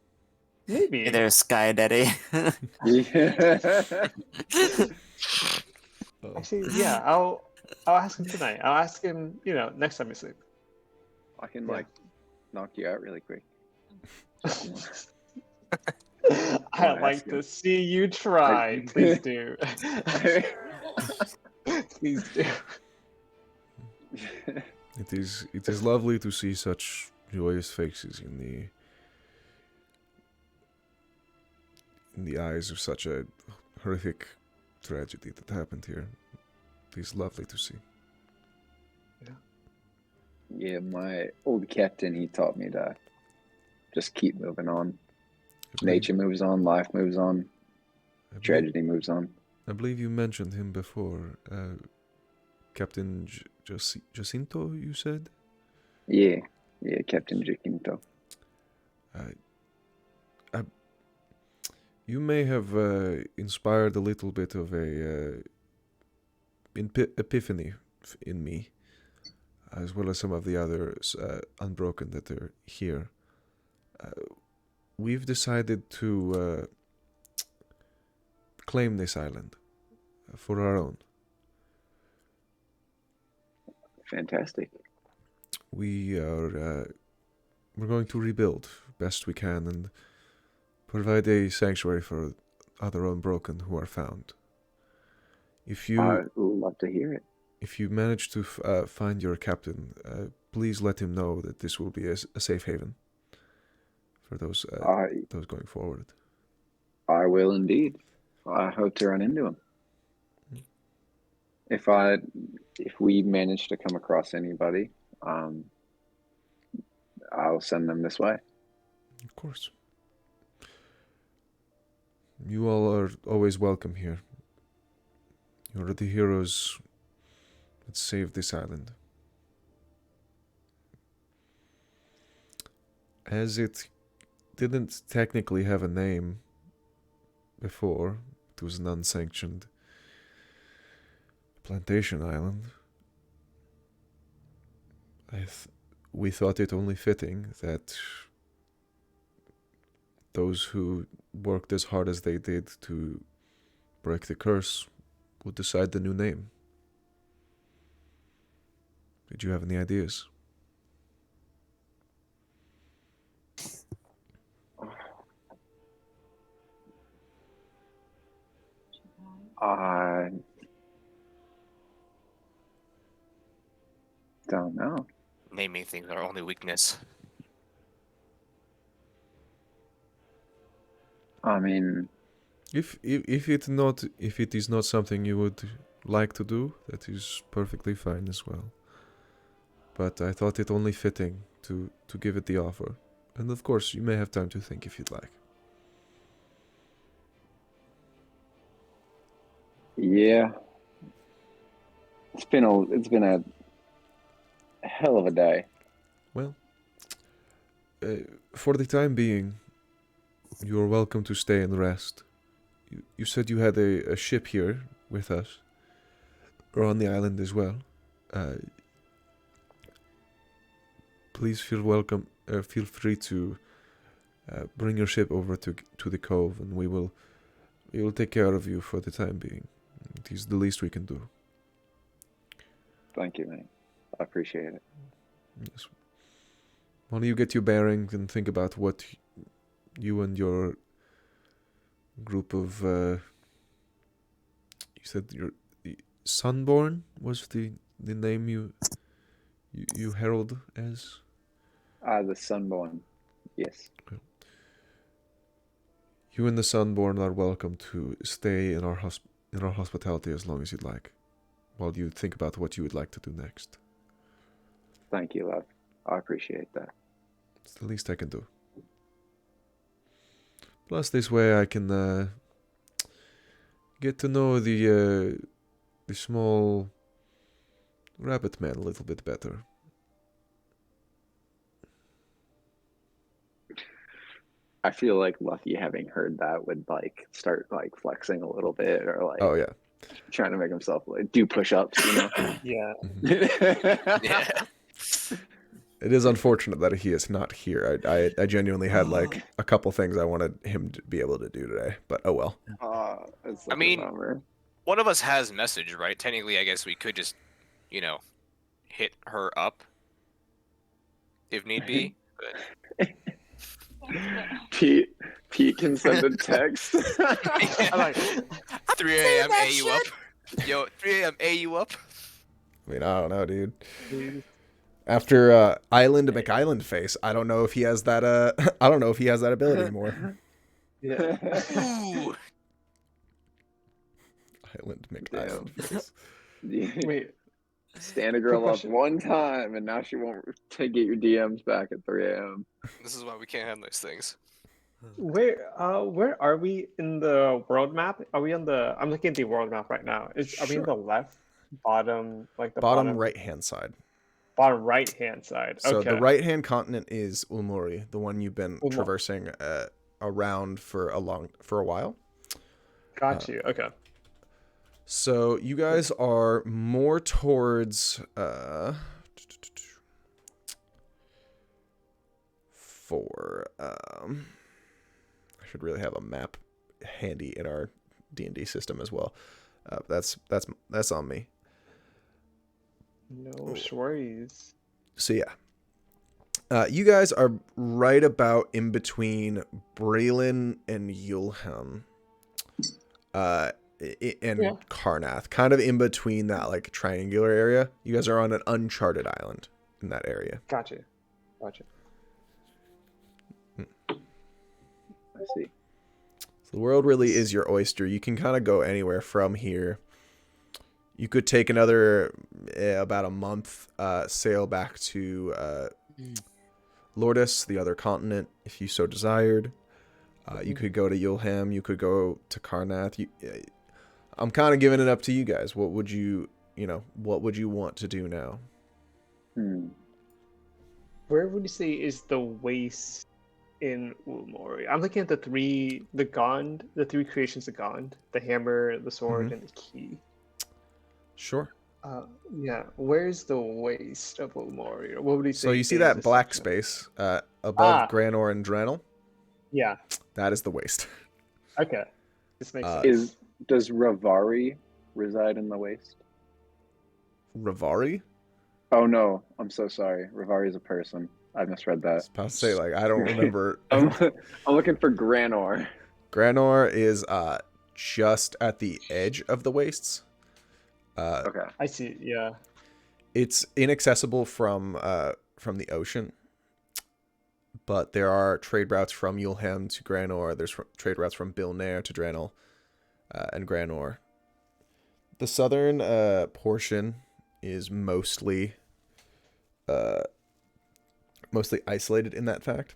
Speaker 7: Maybe.
Speaker 6: Hey there, Sky Daddy.
Speaker 8: Yeah.
Speaker 5: Oh,
Speaker 7: Actually, yeah, I'll ask him tonight. I'll ask him, next time we sleep.
Speaker 8: I can
Speaker 7: Yeah.
Speaker 8: like knock you out really quick.
Speaker 7: I'd like
Speaker 8: ask
Speaker 7: to
Speaker 8: him.
Speaker 7: see you try. Please do. Please do.
Speaker 5: it is lovely to see such joyous faces in the eyes of such a horrific tragedy that happened here. It is lovely to see.
Speaker 8: Yeah, my old captain, he taught me to just keep moving on. Nature moves on, life moves on, tragedy moves on.
Speaker 5: I believe you mentioned him before. Captain Jacinto, you said?
Speaker 8: Yeah, Captain Jacinto.
Speaker 5: You may have inspired a little bit of a epiphany in me, as well as some of the others unbroken that are here. We've decided to claim this island for our own.
Speaker 8: Fantastic.
Speaker 5: We're going to rebuild best we can and provide a sanctuary for other unbroken who are found. If you
Speaker 8: I'd love to hear it.
Speaker 5: If you manage to find your captain, please let him know that this will be a safe haven for those going forward.
Speaker 8: I will indeed. I hope to run into him. If we manage to come across anybody, I'll send them this way.
Speaker 5: Of course. You all are always welcome here. You're the heroes that saved this island. As it didn't technically have a name before, it was an unsanctioned plantation island. We thought it only fitting that those who worked as hard as they did to break the curse would decide the new name. Did you have any ideas?
Speaker 8: I don't know.
Speaker 3: Naming things are our only weakness.
Speaker 8: I mean,
Speaker 5: If it is not something you would like to do, that is perfectly fine as well. But I thought it only fitting to give it the offer. And of course, you may have time to think if you'd like.
Speaker 8: yeah. It's been a hell of a day.
Speaker 5: Well, for the time being, you are welcome to stay and rest. You said you had a ship here with us, or on the island as well. Please feel free to bring your ship over to the cove, and we will take care of you for the time being. It is the least we can do.
Speaker 8: Thank you, mate. I appreciate it.
Speaker 5: Yes. Why don't you get your bearings and think about what you and your group of you said the Sunborn was the name you herald as?
Speaker 8: The Sunborn. Yes.
Speaker 5: You and the Sunborn are welcome to stay in our hospitality as long as you'd like, while you think about what you would like to do next.
Speaker 8: Thank you, love. I appreciate that.
Speaker 5: It's the least I can do. Plus, this way I can get to know the small rabbit man a little bit better.
Speaker 8: I feel like Luffy, having heard that, would like start like flexing a little bit, or like
Speaker 5: Oh yeah.
Speaker 8: trying to make himself like do push-ups, you know.
Speaker 7: Yeah.
Speaker 3: Yeah.
Speaker 5: It is unfortunate that he is not here. I genuinely had like a couple things I wanted him to be able to do today, but oh well.
Speaker 8: It's
Speaker 3: I
Speaker 8: such a
Speaker 3: mean,
Speaker 8: bummer.
Speaker 3: One of us has message, right? Technically, I guess we could just, you know, hit her up if need be. But
Speaker 8: Pete can send a text.
Speaker 7: I like
Speaker 3: 3 a.m. A you up? Yo, 3 a.m. A you up?
Speaker 5: I mean, I don't know, dude. After Island McIsland face, I don't know if he has that I don't know if he has that ability anymore.
Speaker 7: yeah.
Speaker 3: Ooh.
Speaker 5: Island McIsland face.
Speaker 7: Wait.
Speaker 8: Stand a girl up
Speaker 7: question.
Speaker 8: one time, and now she won't get your DMs back at 3 a.m.
Speaker 3: This is why we can't have nice things.
Speaker 7: Where are we in the world map? Are we on the? I'm looking at the world map right now. Are we in the left, bottom, like the
Speaker 5: Bottom right hand side.
Speaker 7: bottom right hand side?
Speaker 5: So
Speaker 7: Okay.
Speaker 5: the right hand continent is Ulmori, the one you've been
Speaker 7: Ulmo-
Speaker 5: traversing around for a while.
Speaker 7: Got you. Okay.
Speaker 5: So you guys are more towards I should really have a map handy in our D&D system as well. That's on me.
Speaker 7: No worries.
Speaker 5: So yeah. You guys are right about in between Braylon and Yulham. And Karnath, kind of in between that like triangular area. You guys are on an uncharted island in that area.
Speaker 7: Gotcha.
Speaker 8: I see.
Speaker 5: So the world really is your oyster. You can kind of go anywhere from here. You could take another about a month sail back to Lourdes, the other continent, if you so desired. You could go to Yulham. You could go to Karnath. I'm kind of giving it up to you guys. What would you want to do now?
Speaker 7: Where would you say is the waste in Ulmori? I'm looking at the three creations of Gond: the hammer, the sword, and the key.
Speaker 5: Sure.
Speaker 7: Yeah. Where's the waste of Ulmori? What would you say?
Speaker 5: So you see
Speaker 7: is
Speaker 5: that
Speaker 7: the
Speaker 5: black
Speaker 7: section?
Speaker 5: space above Granor and Dranel?
Speaker 7: Yeah.
Speaker 5: That is the waste.
Speaker 7: Okay. This makes sense.
Speaker 8: Does Ravari reside in the waste?
Speaker 5: Ravari?
Speaker 8: Oh no, I'm so sorry. Ravari is a person. I misread
Speaker 5: I
Speaker 8: that.
Speaker 5: was about to say, like, I don't remember.
Speaker 8: I'm looking for Granor.
Speaker 5: Granor is just at the edge of the wastes.
Speaker 8: Okay.
Speaker 7: I see. Yeah.
Speaker 5: It's inaccessible from the ocean, but there are trade routes from Yulham to Granor. There's trade routes from Bilnair to Dranel and Granor. The southern portion is mostly isolated in that fact.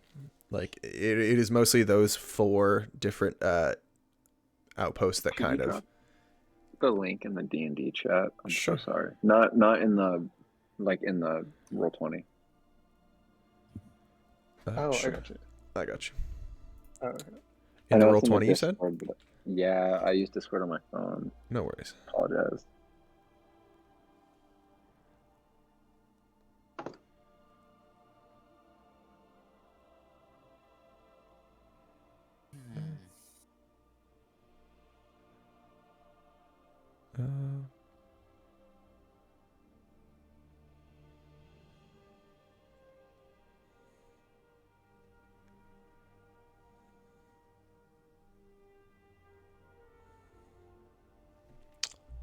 Speaker 5: Like it is mostly those 4 different outposts that kind of.
Speaker 8: The link in the D&D chat. I'm
Speaker 5: Sure.
Speaker 8: so sorry. Not in the in the Roll20.
Speaker 5: Sure.
Speaker 7: I got you.
Speaker 5: I got you.
Speaker 7: Oh, okay.
Speaker 5: In the
Speaker 8: I know it's
Speaker 5: Roll20, you said?
Speaker 8: Discord, but- Yeah, I use Discord on my phone.
Speaker 5: No worries.
Speaker 8: Apologize.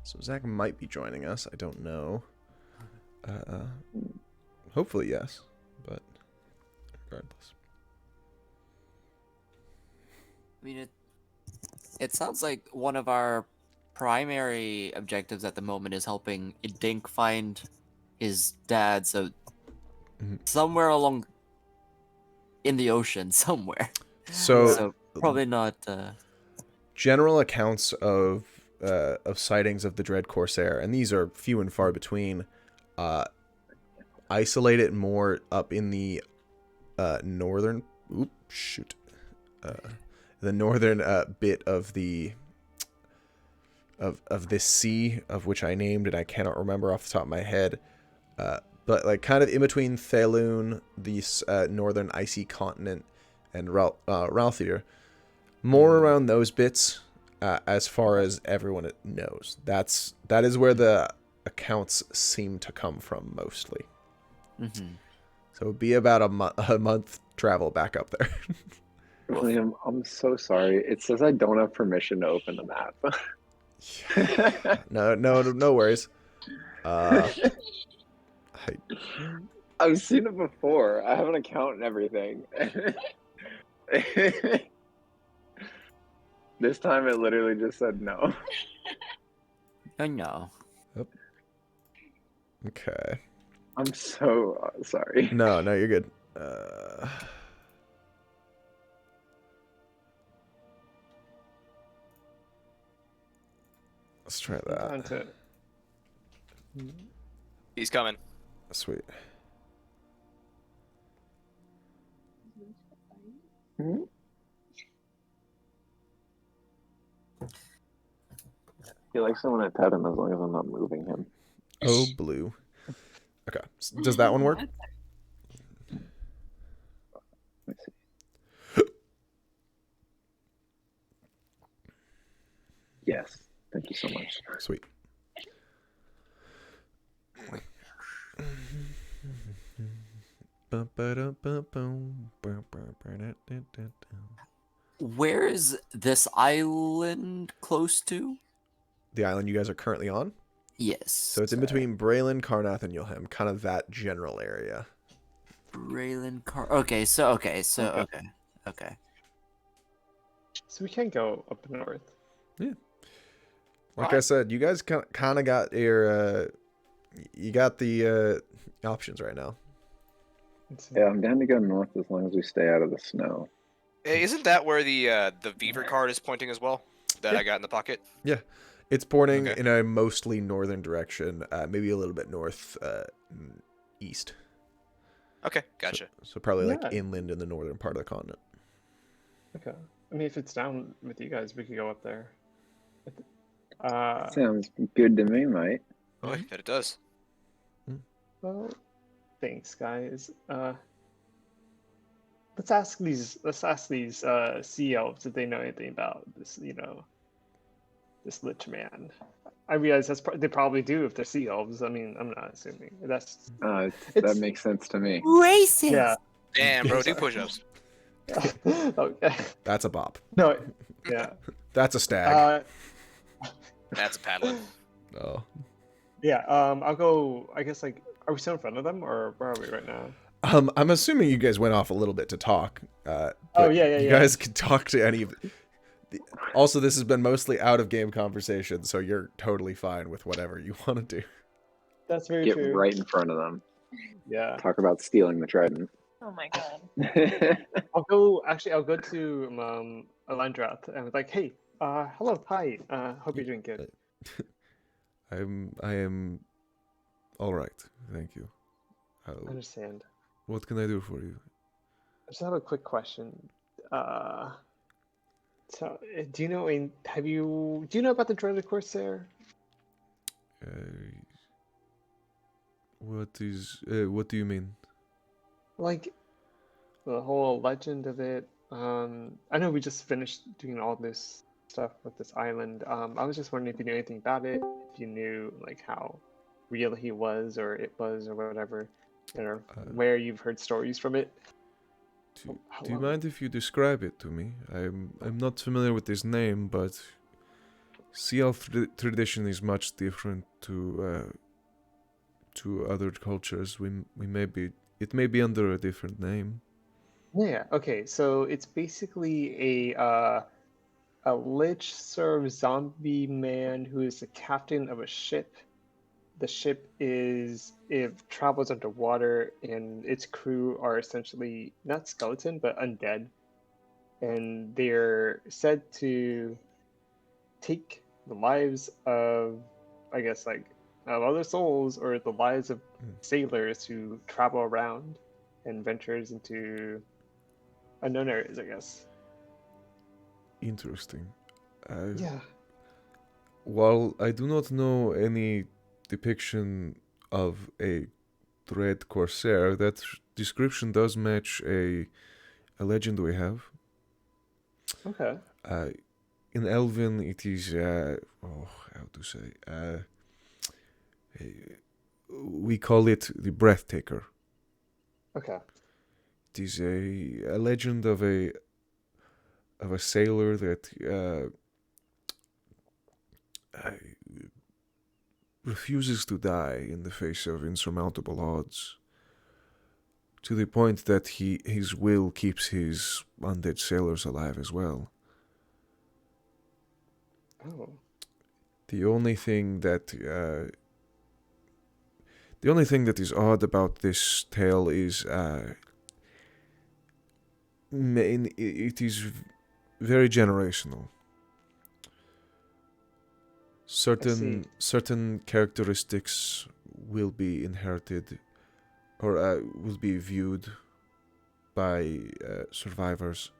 Speaker 5: So Zach might be joining us. I don't know. Hopefully yes, but regardless.
Speaker 6: I mean, it sounds like one of our primary objectives at the moment is helping Dink find his dad. So somewhere along in the ocean, somewhere.
Speaker 5: So
Speaker 6: probably not.
Speaker 5: General accounts of sightings of the Dread Corsair, and these are few and far between, isolate it more up in the northern northern bit of the of this sea, of which I named and I cannot remember off the top of my head. But like kind of in between Thaloon, the northern icy continent, and Ralthier, more around those bits. As far as everyone knows, that is where the accounts seem to come from mostly.
Speaker 6: Mm-hmm.
Speaker 5: So it'd be about a month travel back up there.
Speaker 8: William, I'm so sorry. It says I don't have permission to open the map.
Speaker 5: No worries.
Speaker 8: I've seen it before. I have an account and everything. This time it literally just said no.
Speaker 6: Oh no.
Speaker 5: Okay.
Speaker 8: I'm so sorry.
Speaker 5: No, you're good. Let's try that.
Speaker 3: He's coming.
Speaker 5: Sweet.
Speaker 8: Hmm? He likes someone to pet him as long as I'm not moving him.
Speaker 5: Oh, blue. Okay. Does that one work?
Speaker 8: Let's see. Yes. Thank you so much.
Speaker 5: Sweet.
Speaker 6: Where is this island close to?
Speaker 5: The island you guys are currently on?
Speaker 6: Yes.
Speaker 5: So it's in between Braylon, Karnath, and Yulhem, kind of that general area.
Speaker 6: Braylon Okay. So
Speaker 7: we can go up north.
Speaker 5: Yeah. Like I said, you guys kind of got your you got the options right now.
Speaker 8: Yeah, I'm down to go north as long as we stay out of the snow.
Speaker 3: Hey, isn't that where the Beaver card is pointing as well? That
Speaker 5: Yeah.
Speaker 3: I got in the pocket?
Speaker 5: Yeah. It's pointing
Speaker 3: Okay.
Speaker 5: in a mostly northern direction, maybe a little bit north east.
Speaker 3: Okay, gotcha.
Speaker 5: So probably like
Speaker 7: Yeah.
Speaker 5: inland in the northern part of the continent.
Speaker 7: Okay. I mean, if it's down with you guys, we could go up there.
Speaker 8: Sounds good to me, mate.
Speaker 3: Boy, that it does.
Speaker 7: Well, thanks, guys. Let's ask these sea elves if they know anything about this. This Lich Man. I realize they probably do if they're sea elves. I mean, I'm not assuming. That
Speaker 8: That makes sense to me.
Speaker 6: Racist.
Speaker 7: Yeah.
Speaker 3: Damn, bro, do
Speaker 7: Sorry.
Speaker 3: push-ups.
Speaker 7: Okay.
Speaker 5: That's a bop.
Speaker 7: No. Yeah.
Speaker 5: That's a stag.
Speaker 3: That's a paddling.
Speaker 5: Oh.
Speaker 7: Yeah. I'll go. I guess are we still in front of them, or where are we right now?
Speaker 5: I'm assuming you guys went off a little bit to talk.
Speaker 7: Yeah.
Speaker 5: You guys can talk to any of. Also, this has been mostly out of game conversation, so you're totally fine with whatever you want to do.
Speaker 7: That's very
Speaker 8: Get
Speaker 7: true.
Speaker 8: right in front of them.
Speaker 7: Yeah.
Speaker 8: Talk about stealing the trident.
Speaker 1: Oh my god.
Speaker 7: I'll go to Alandrath and be like, hey, hello, hi. Hope you're doing good.
Speaker 5: I am all right. Thank you.
Speaker 7: I understand.
Speaker 5: What can I do for you?
Speaker 7: I just have a quick question. So, do you know about the Dreaded Corsair?
Speaker 5: What do you mean?
Speaker 7: Like the whole legend of it. I know we just finished doing all this stuff with this island. I was just wondering if you knew anything about it, if you knew how real he was or it was or whatever, or where you've heard stories from it.
Speaker 5: Do you mind if you describe it to me? I'm not familiar with this name, but Sea Elf tradition is much different to other cultures. It may be under a different name.
Speaker 7: Yeah. Okay. So it's basically a lich sort of zombie man who is the captain of a ship. The ship travels underwater, and its crew are essentially not skeleton but undead, and they're said to take the lives of, I guess, of other souls or the lives of sailors who travel around and ventures into unknown areas, I guess.
Speaker 5: Interesting.
Speaker 7: Yeah.
Speaker 5: While I do not know any depiction of a Dread Corsair, that description does match a legend we have.
Speaker 7: Okay.
Speaker 5: In Elven, it is how to say? We call it the Breathtaker.
Speaker 7: Okay.
Speaker 5: It is a legend of a sailor that refuses to die in the face of insurmountable odds, to the point that his will keeps his undead sailors alive as well.
Speaker 7: Oh.
Speaker 5: The only thing that is odd about this tale is it is very generational. Certain characteristics will be inherited or will be viewed by survivors,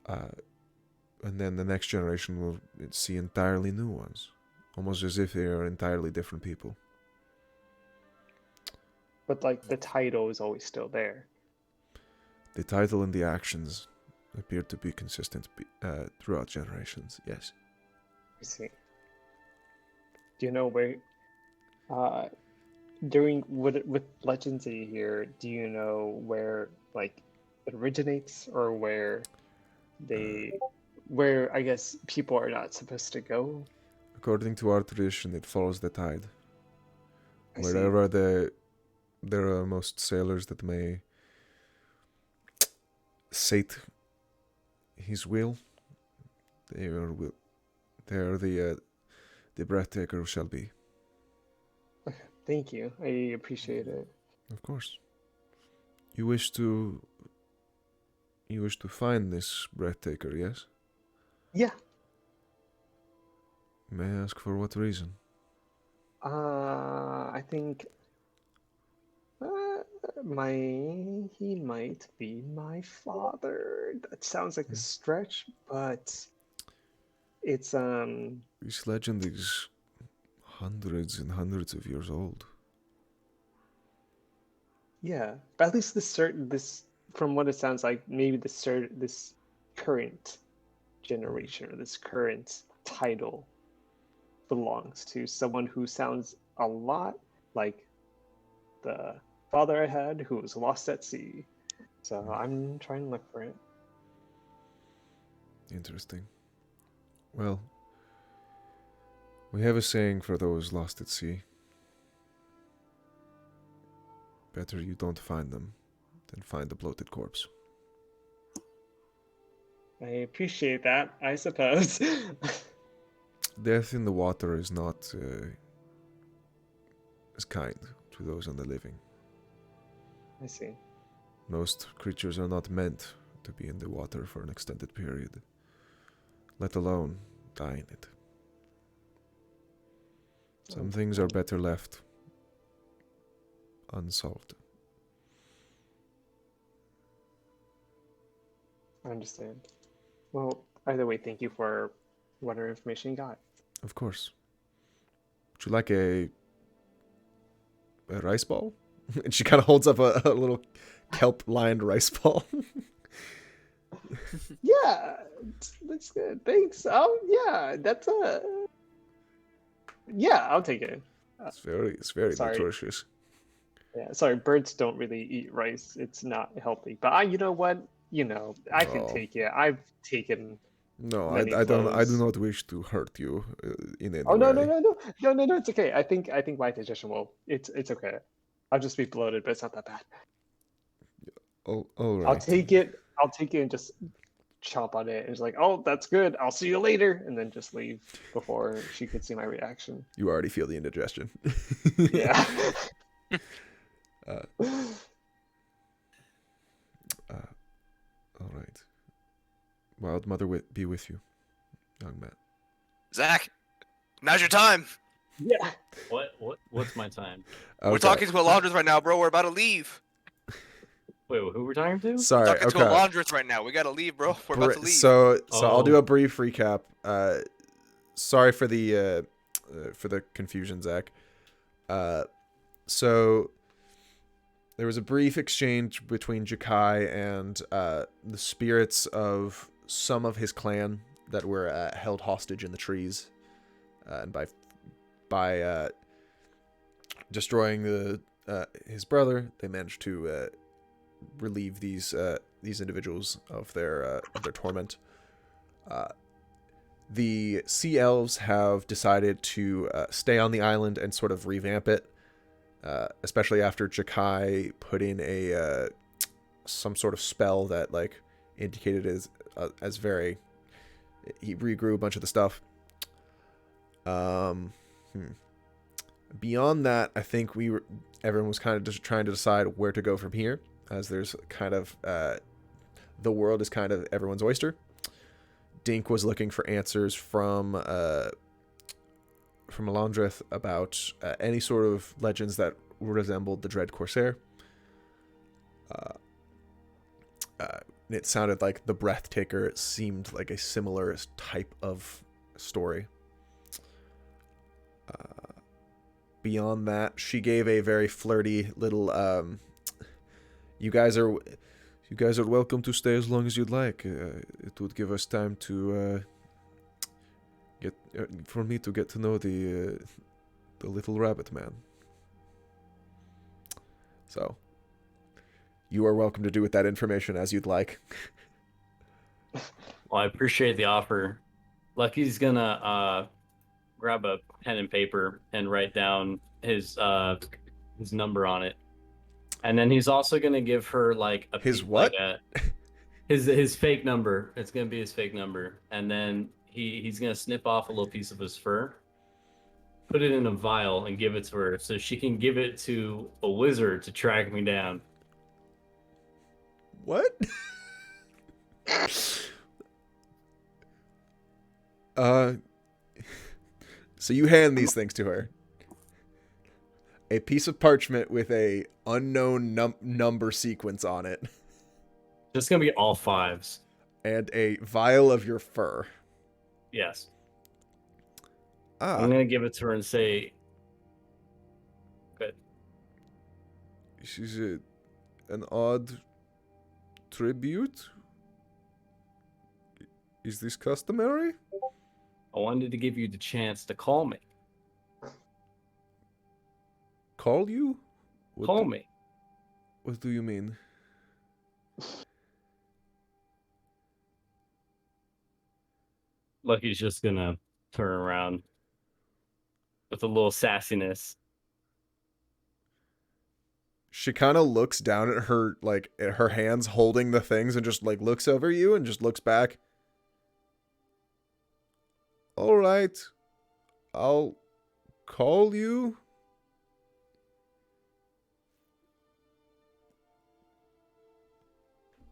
Speaker 5: and then the next generation will see entirely new ones, almost as if they are entirely different people.
Speaker 7: But like the title is always still there.
Speaker 5: The title and the actions appear to be consistent throughout generations. Yes.
Speaker 7: I see. Do you know where? During with Legendsy here, do you know where like it originates or where I guess people are not supposed to go?
Speaker 5: According to our tradition, it follows the tide.
Speaker 7: I see.
Speaker 5: Wherever there are most sailors that may sate his will, there the Breathtaker shall be.
Speaker 7: Thank you. I appreciate it.
Speaker 5: Of course. You wish to find this Breathtaker, yes?
Speaker 7: Yeah.
Speaker 5: May I ask for what reason?
Speaker 7: I think he might be my father. That sounds like a stretch, but it's
Speaker 5: This legend is hundreds and hundreds of years old.
Speaker 7: yeah. But at least this from what it sounds like, maybe this current generation or this current title belongs to someone who sounds a lot like the father I had who was lost at sea. So I'm trying to look for it.
Speaker 5: Interesting. Well, we have a saying for those lost at sea. Better you don't find them than find a bloated corpse.
Speaker 7: I appreciate that, I suppose.
Speaker 5: Death in the water is not as kind to those on the living.
Speaker 7: I see.
Speaker 5: Most creatures are not meant to be in the water for an extended period, let alone die in it. Some things are better left unsolved.
Speaker 7: I understand. Well, either way, thank you for whatever information you got.
Speaker 5: Of course. Would you like a rice ball? And she kind of holds up a little kelp-lined rice ball.
Speaker 7: Yeah, that's good. Thanks. Oh, yeah, that's yeah, I'll take it.
Speaker 5: It's very
Speaker 7: Sorry.
Speaker 5: nutritious.
Speaker 7: Yeah, sorry, birds don't really eat rice. It's not healthy. But you know what? I can
Speaker 5: Oh.
Speaker 7: take it. I've taken.
Speaker 5: No,
Speaker 7: Many
Speaker 5: I do
Speaker 7: blows.
Speaker 5: not wish to hurt you in any
Speaker 7: Oh no,
Speaker 5: way.
Speaker 7: no! It's okay. I think my digestion will. It's okay. I'll just be bloated, but it's not that bad.
Speaker 5: Oh, all right.
Speaker 7: I'll take it and just chomp on it. And it's like, oh, that's good. I'll see you later, and then just leave before she could see my reaction.
Speaker 5: You already feel the indigestion.
Speaker 7: Yeah.
Speaker 5: All right. Wild Mother be with you, young man.
Speaker 3: Zach, now's your time.
Speaker 7: Yeah.
Speaker 9: What's my time?
Speaker 3: We're talking to Alondras right now, bro. We're about to leave.
Speaker 9: Wait, who we're talking to?
Speaker 5: Sorry.
Speaker 3: Talking to
Speaker 5: Okay.
Speaker 3: Alondrith right now. We gotta leave, bro. We're about to leave.
Speaker 5: So I'll do
Speaker 9: Oh.
Speaker 5: a brief recap. Sorry for the confusion, Zach. So there was a brief exchange between Jakai and the spirits of some of his clan that were held hostage in the trees, and by destroying his brother, they managed to relieve these individuals of their torment. The Sea Elves have decided to stay on the island and sort of revamp it, especially after Jakai put in some sort of spell that like indicated as very. He regrew a bunch of the stuff. Beyond that, I think everyone was kind of just trying to decide where to go from here, as there's kind of the world is kind of everyone's oyster. Dink was looking for answers from Alondrith about any sort of legends that resembled the Dread Corsair. It sounded like the Breathtaker seemed like a similar type of story. Beyond that, she gave a very flirty little you guys are welcome to stay as long as you'd like. It would give us time to for me to get to know the little rabbit man. So you are welcome to do with that information as you'd like.
Speaker 9: Well, I appreciate the offer. Lucky's gonna grab a pen and paper and write down his number on it, and then he's also gonna give her like
Speaker 5: His what?
Speaker 9: His fake number. It's gonna be his fake number, and then he's gonna snip off a little piece of his fur, put it in a vial, and give it to her so she can give it to a wizard to track me down.
Speaker 5: What? So you hand these things to her. A piece of parchment with a unknown number sequence on it.
Speaker 9: Just gonna be all fives.
Speaker 5: And a vial of your fur.
Speaker 9: Yes.
Speaker 5: Ah.
Speaker 9: I'm gonna give it to her and say, "Good."
Speaker 5: This is an odd tribute. Is this customary?
Speaker 9: I wanted to give you the chance to call me.
Speaker 5: Call you?
Speaker 9: Call me.
Speaker 5: What do you mean?
Speaker 9: Lucky's just gonna turn around with a little sassiness.
Speaker 5: She kind of looks down at her, like, at her hands holding the things and just, like, looks over you and just looks back. All right. I'll call you.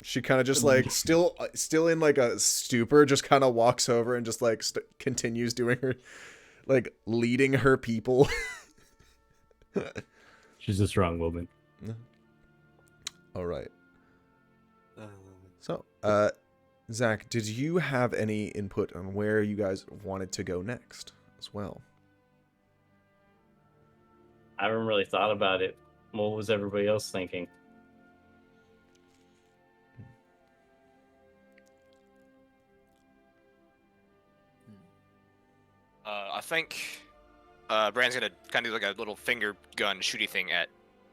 Speaker 5: She kind of just, like, still in, like, a stupor, just kind of walks over and just, like, continues doing her, like, leading her people.
Speaker 9: She's a strong woman.
Speaker 5: All right. So, Zach, did you have any input on where you guys wanted to go next as well?
Speaker 9: I haven't really thought about it. What was everybody else thinking?
Speaker 3: I think Brand's gonna kind of do like a little finger gun shooty thing at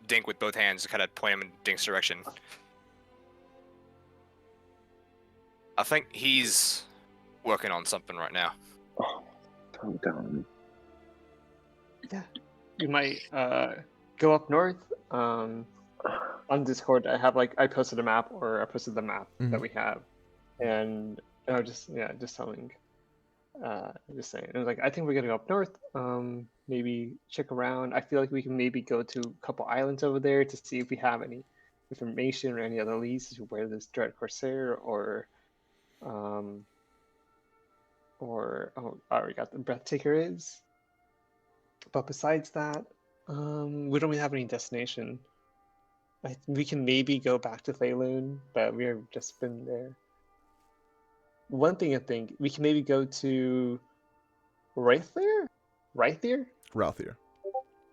Speaker 3: Dink with both hands to kind of point him in Dink's direction. I think he's working on something right now.
Speaker 8: Oh, calm down.
Speaker 7: Yeah, you might go up north. On Discord, I posted a map, or I posted the map that we have, and I was just telling, just saying. It was like, I think we're gonna go up north. Maybe check around. I feel like we can maybe go to a couple islands over there to see if we have any information or any other leads to where this Dread Corsair or I already got the Breathtaker is. But besides that, we don't really have any destination. we can maybe go back to Thayloon, but we've just been there. One thing I think we can maybe go to Rythier?
Speaker 5: Ralthier.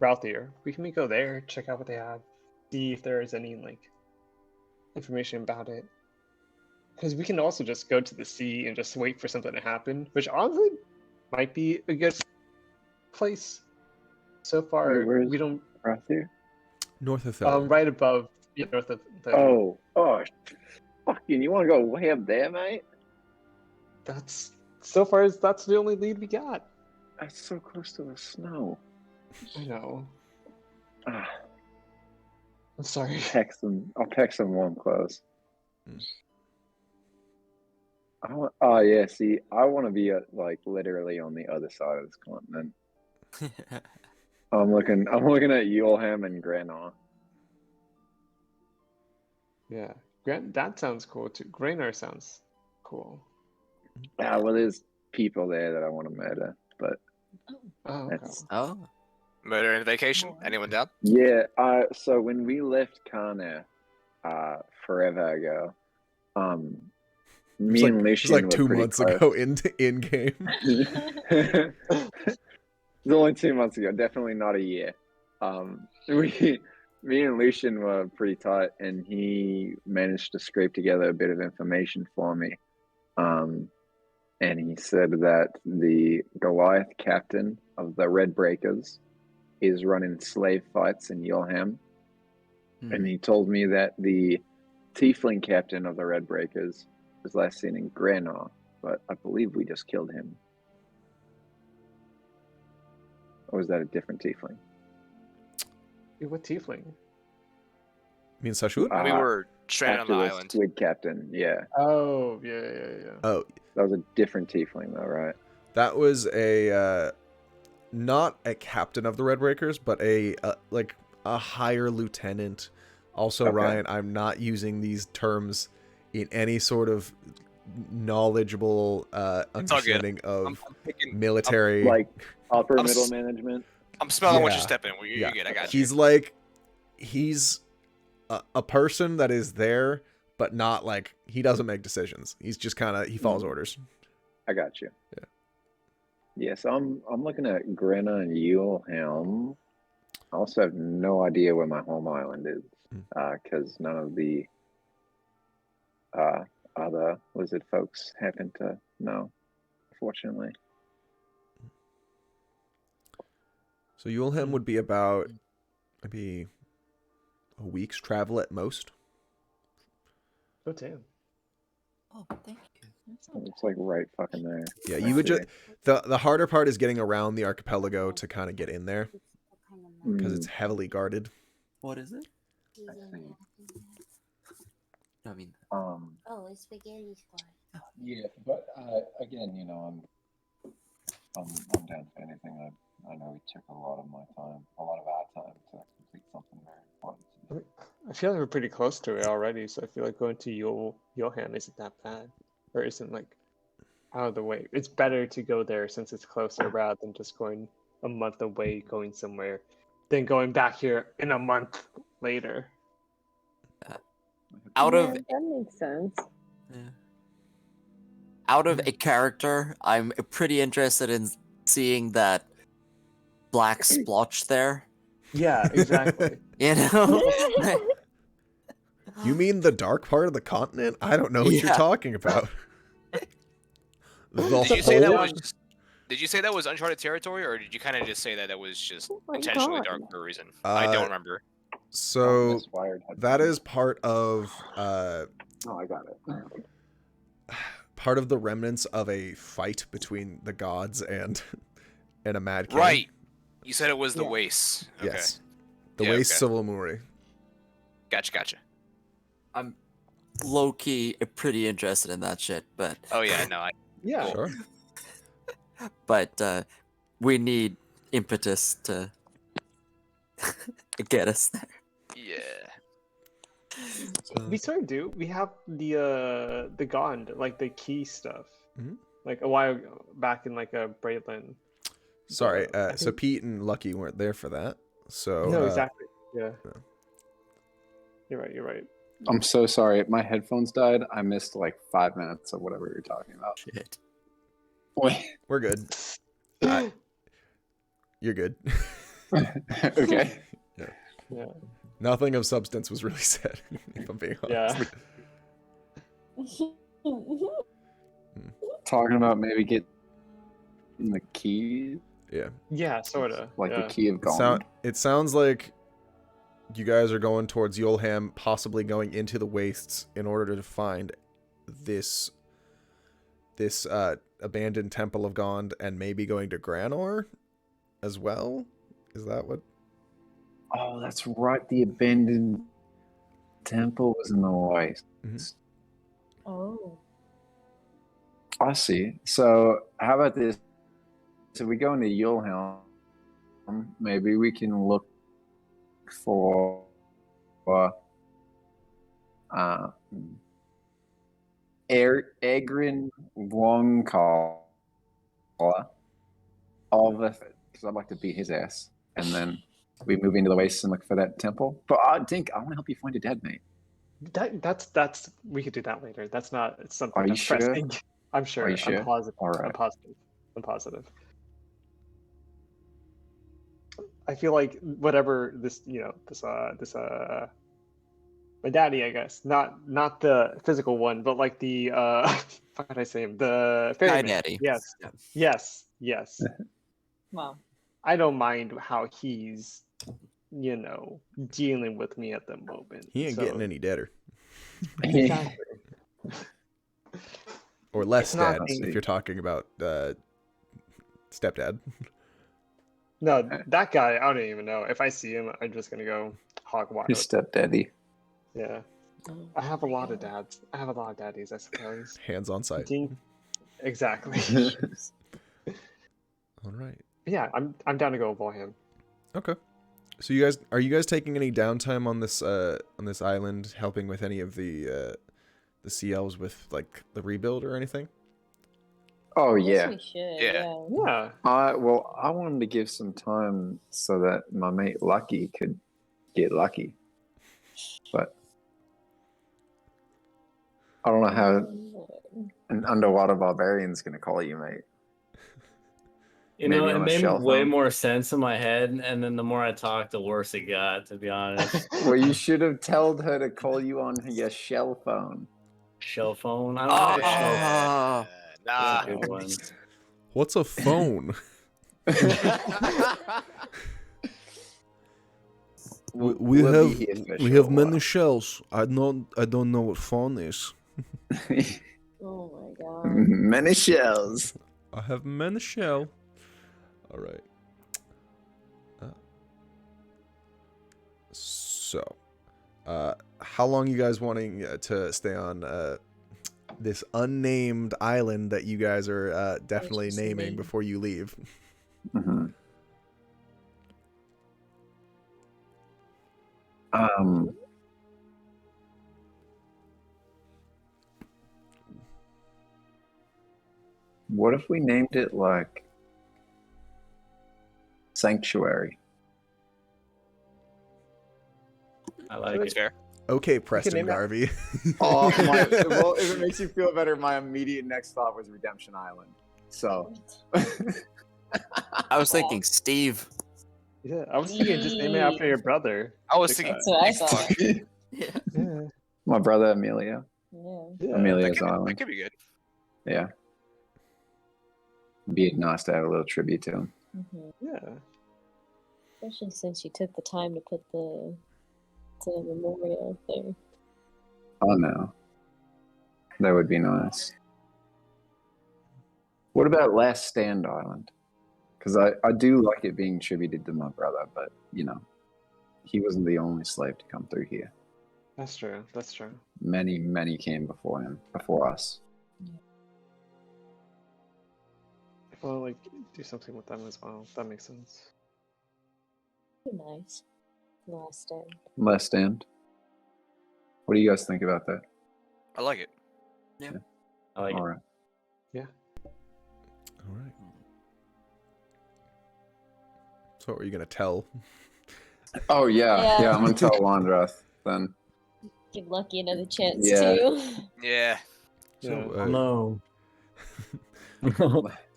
Speaker 7: Ralthier. We can maybe go there, check out what they have, see if there is any like information about it. Because we can also just go to the sea and just wait for something to happen, which honestly might be a good place. So far,
Speaker 8: Where's
Speaker 7: we don't.
Speaker 8: Ralthier?
Speaker 5: North of Thel.
Speaker 7: Right above, north of.
Speaker 8: Oh, fucking! You want to go way up there, mate?
Speaker 7: That's so far as that's the only lead we got.
Speaker 8: That's so close to the snow.
Speaker 7: I know.
Speaker 8: Ah,
Speaker 7: I'm sorry.
Speaker 8: I'll pack some warm clothes.
Speaker 5: Mm.
Speaker 8: Oh yeah, see, I want to be like literally on the other side of this continent. I'm looking at Yulham and Granar.
Speaker 7: Yeah, that sounds cool too. Grainar sounds cool.
Speaker 8: Well, there's people there that I want to murder, but
Speaker 7: Oh, okay.
Speaker 8: that's
Speaker 3: Murder and Vacation. Anyone down?
Speaker 8: yeah. So when we left Karna, forever ago, me and
Speaker 5: It's
Speaker 8: Lucian
Speaker 5: like
Speaker 8: were
Speaker 5: 2
Speaker 8: pretty
Speaker 5: months
Speaker 8: close.
Speaker 5: ago in game.
Speaker 8: It was only 2 months ago, definitely not a year. Me and Lucian were pretty tight, and he managed to scrape together a bit of information for me. And he said that the Goliath captain of the Red Breakers is running slave fights in Yulham. And he told me that the Tiefling captain of the Red Breakers was last seen in Granar, but I believe we just killed him. Or was that a different Tiefling?
Speaker 7: What tiefling?
Speaker 5: Me and Sashut?
Speaker 3: We were stranded on the
Speaker 8: After the
Speaker 3: island.
Speaker 8: Squid captain, yeah.
Speaker 7: Oh, yeah.
Speaker 5: Oh,
Speaker 8: That was a different Tiefling though, right?
Speaker 5: that was a not a captain of the Red Breakers, but a higher lieutenant. Also,
Speaker 8: Okay.
Speaker 5: Ryan, I'm not using these terms in any sort of knowledgeable
Speaker 3: all good.
Speaker 5: understanding
Speaker 3: I'm
Speaker 5: of
Speaker 3: picking.
Speaker 5: military.
Speaker 8: Like upper
Speaker 3: I'm
Speaker 8: middle
Speaker 3: s-
Speaker 8: management.
Speaker 3: I'm smelling what
Speaker 5: Yeah.
Speaker 3: you're stepping. You're
Speaker 5: Yeah.
Speaker 3: good. I got you.
Speaker 5: He's a person that is there, but not like he doesn't make decisions. He's just kind of he follows orders.
Speaker 8: I got you.
Speaker 5: Yeah.
Speaker 8: Yes, I'm looking at Grenna and Yulhelm. I also have no idea where my home island is, because none of the other lizard folks happen to know, fortunately.
Speaker 5: So Yulhem would be about maybe a week's travel at most.
Speaker 7: Oh, damn.
Speaker 6: Oh, thank you.
Speaker 8: It's like right fucking there.
Speaker 5: Yeah,
Speaker 8: I
Speaker 5: you would
Speaker 8: see.
Speaker 5: just the harder part is getting around the archipelago to kind of get in there because it's heavily guarded.
Speaker 6: What is it?
Speaker 8: I see.
Speaker 6: I mean,
Speaker 8: Um,
Speaker 10: Oh, it's spaghetti squad.
Speaker 8: yeah, but again, you know, I'm down for anything. I know we took a lot of our time to complete something very important to do.
Speaker 7: I feel like we're pretty close to it already, so I feel like going to Johan isn't that bad, or isn't like out of the way. It's better to go there since it's closer rather than just going a month away, going somewhere, then going back here in a month later.
Speaker 6: out
Speaker 1: Yeah,
Speaker 6: of
Speaker 1: that makes sense.
Speaker 6: out of a character, I'm pretty interested in seeing that black splotch there.
Speaker 7: Yeah, exactly.
Speaker 6: You know?
Speaker 5: You mean the dark part of the continent? I don't know what you're
Speaker 6: Yeah.
Speaker 5: talking about. The
Speaker 3: Did you say that
Speaker 5: whole-
Speaker 3: was? Did you say that was uncharted territory, or did you kind of just say that was just
Speaker 1: Oh my
Speaker 3: intentionally
Speaker 1: God.
Speaker 3: dark for a reason? I don't
Speaker 5: Uh,
Speaker 3: remember.
Speaker 5: So
Speaker 8: Miss Wired had
Speaker 5: that
Speaker 8: something.
Speaker 5: is part of
Speaker 8: Oh, I got it.
Speaker 5: part of the remnants of a fight between the gods and a mad king.
Speaker 3: Right. You said it was the
Speaker 8: Yeah.
Speaker 3: wastes. Okay.
Speaker 5: Yes. The
Speaker 3: Yeah,
Speaker 5: wastes
Speaker 3: okay.
Speaker 5: of Lemuri.
Speaker 3: Gotcha.
Speaker 6: I'm low key pretty interested in that shit, but
Speaker 3: Oh yeah, no.
Speaker 7: Yeah.
Speaker 5: Sure.
Speaker 6: we need impetus to get us there.
Speaker 3: Yeah.
Speaker 7: We sort of do. We have the Gond, like the key stuff.
Speaker 5: Mhm.
Speaker 7: Like a while back in like a Braidland.
Speaker 5: Sorry.
Speaker 7: I
Speaker 5: So
Speaker 7: think-
Speaker 5: Pete and Lucky weren't there for that. So
Speaker 7: No, exactly. Yeah. You're right. You're right.
Speaker 8: I'm so sorry. My headphones died. I missed like 5 minutes of whatever you're talking about.
Speaker 6: Shit.
Speaker 8: Wait.
Speaker 5: We're good. You're good.
Speaker 8: Okay.
Speaker 7: Yeah.
Speaker 5: Nothing of substance was really said, if I'm being honest.
Speaker 7: Yeah.
Speaker 8: Talking about maybe getting the key,
Speaker 5: Yeah.
Speaker 7: Yeah, sorta.
Speaker 8: like
Speaker 7: yeah.
Speaker 8: the key of God.
Speaker 5: It sounds like you guys are going towards Yulham, possibly going into the wastes in order to find this abandoned Temple of Gond, and maybe going to Granor as well. Is that what?
Speaker 8: Oh, that's right. The abandoned temple was in the waste.
Speaker 1: Oh.
Speaker 8: I see. So how about this? So we go into Yulhelm. Maybe we can look for Egrin Longcaller. All of it, because I'd like to beat his ass. And then we move into the wastes and look for that temple. But I think I want to help you find a dead mate.
Speaker 7: That's we could do that later. That's not something
Speaker 8: Are you
Speaker 7: that's
Speaker 8: sure?
Speaker 7: pressing. I'm sure.
Speaker 8: Are you sure?
Speaker 7: I'm positive.
Speaker 8: All right.
Speaker 7: I'm positive. I'm positive. I feel like whatever this, my daddy, I guess, not the physical one, but like the how could I say him? The
Speaker 6: Guy
Speaker 7: ferryman.
Speaker 6: daddy.
Speaker 7: Yes.
Speaker 6: Yeah.
Speaker 7: Yes.
Speaker 1: Wow.
Speaker 7: I don't mind how he's, dealing with me at the moment.
Speaker 5: He ain't
Speaker 7: so-
Speaker 5: getting any deader.
Speaker 7: Exactly.
Speaker 5: Or less
Speaker 7: It's not
Speaker 5: dead,
Speaker 7: being-
Speaker 5: if you're talking about stepdad.
Speaker 7: No, that guy, I don't even know. If I see him, I'm just gonna go hog wild.
Speaker 8: His stepdaddy.
Speaker 7: Yeah. I have a lot of dads. I have a lot of daddies, I suppose.
Speaker 5: Hands on sight.
Speaker 7: Exactly.
Speaker 5: All right.
Speaker 7: Yeah, I'm down to go with him.
Speaker 5: Okay. So are you guys taking any downtime on this island, helping with any of the CLs with like the rebuild or anything?
Speaker 8: Oh
Speaker 1: I guess
Speaker 8: yeah.
Speaker 1: we should.
Speaker 3: Yeah.
Speaker 7: Yeah.
Speaker 8: I wanted to give some time so that my mate Lucky could get lucky, but I don't know how an underwater barbarian's gonna call you, mate.
Speaker 9: You know,
Speaker 8: Maybe
Speaker 9: it
Speaker 8: on a
Speaker 9: made
Speaker 8: shell
Speaker 9: way
Speaker 8: phone.
Speaker 9: more sense in my head, and then the more I talked, the worse it got, to be honest.
Speaker 8: Well, you should have told her to call you on your shell phone.
Speaker 9: Shell phone? I don't have a shell phone.
Speaker 6: Ah.
Speaker 3: Nah.
Speaker 9: That's a good one.
Speaker 5: What's a phone? we
Speaker 8: We'll be here for a
Speaker 5: have
Speaker 8: short
Speaker 5: many
Speaker 8: while.
Speaker 5: shells. I don't know what phone is.
Speaker 1: Oh my god.
Speaker 8: Many shells.
Speaker 5: I have many shell. All right. So, how long you guys wanting to stay on this unnamed island that you guys are definitely
Speaker 1: just
Speaker 5: naming
Speaker 1: name.
Speaker 5: before you leave?
Speaker 8: Mm-hmm. What if we named it like Sanctuary?
Speaker 9: I like
Speaker 3: That's
Speaker 9: it.
Speaker 3: fair.
Speaker 5: Okay, Preston
Speaker 7: name that-
Speaker 5: Garvey.
Speaker 8: Oh my! Well, if it makes you feel better, my immediate next thought was Redemption Island. So
Speaker 6: I was thinking Steve.
Speaker 7: Yeah, I was thinking just name it after your brother.
Speaker 3: I was
Speaker 7: Like,
Speaker 3: thinking.
Speaker 1: That's what I thought.
Speaker 6: Yeah.
Speaker 7: Yeah.
Speaker 8: my brother Emilio.
Speaker 1: Yeah.
Speaker 7: Yeah.
Speaker 8: Emilio's
Speaker 3: That
Speaker 8: Island.
Speaker 3: could be good.
Speaker 8: Yeah. Be nice to have a little tribute to him.
Speaker 1: Mhm.
Speaker 7: Yeah.
Speaker 1: Especially since you took the time to put the memorial there.
Speaker 8: Oh no. That would be nice. What about Last Stand Island? Because I do like it being tributed to my brother, but he wasn't the only slave to come through here.
Speaker 7: That's true. That's true.
Speaker 8: Many, many came before us.
Speaker 7: Well, like do something with them as well. That makes sense.
Speaker 1: Be nice. Last stand.
Speaker 8: Last Stand. What do you guys think about that?
Speaker 3: I like it.
Speaker 9: I like
Speaker 8: All
Speaker 9: it.
Speaker 8: right.
Speaker 5: All right. So, what were you gonna tell?
Speaker 8: Oh yeah,
Speaker 1: Yeah.
Speaker 8: yeah. I'm gonna tell Londrath then.
Speaker 1: Give Lucky another chance
Speaker 8: Yeah.
Speaker 1: too.
Speaker 3: Yeah.
Speaker 5: So,
Speaker 7: Yeah.
Speaker 9: No.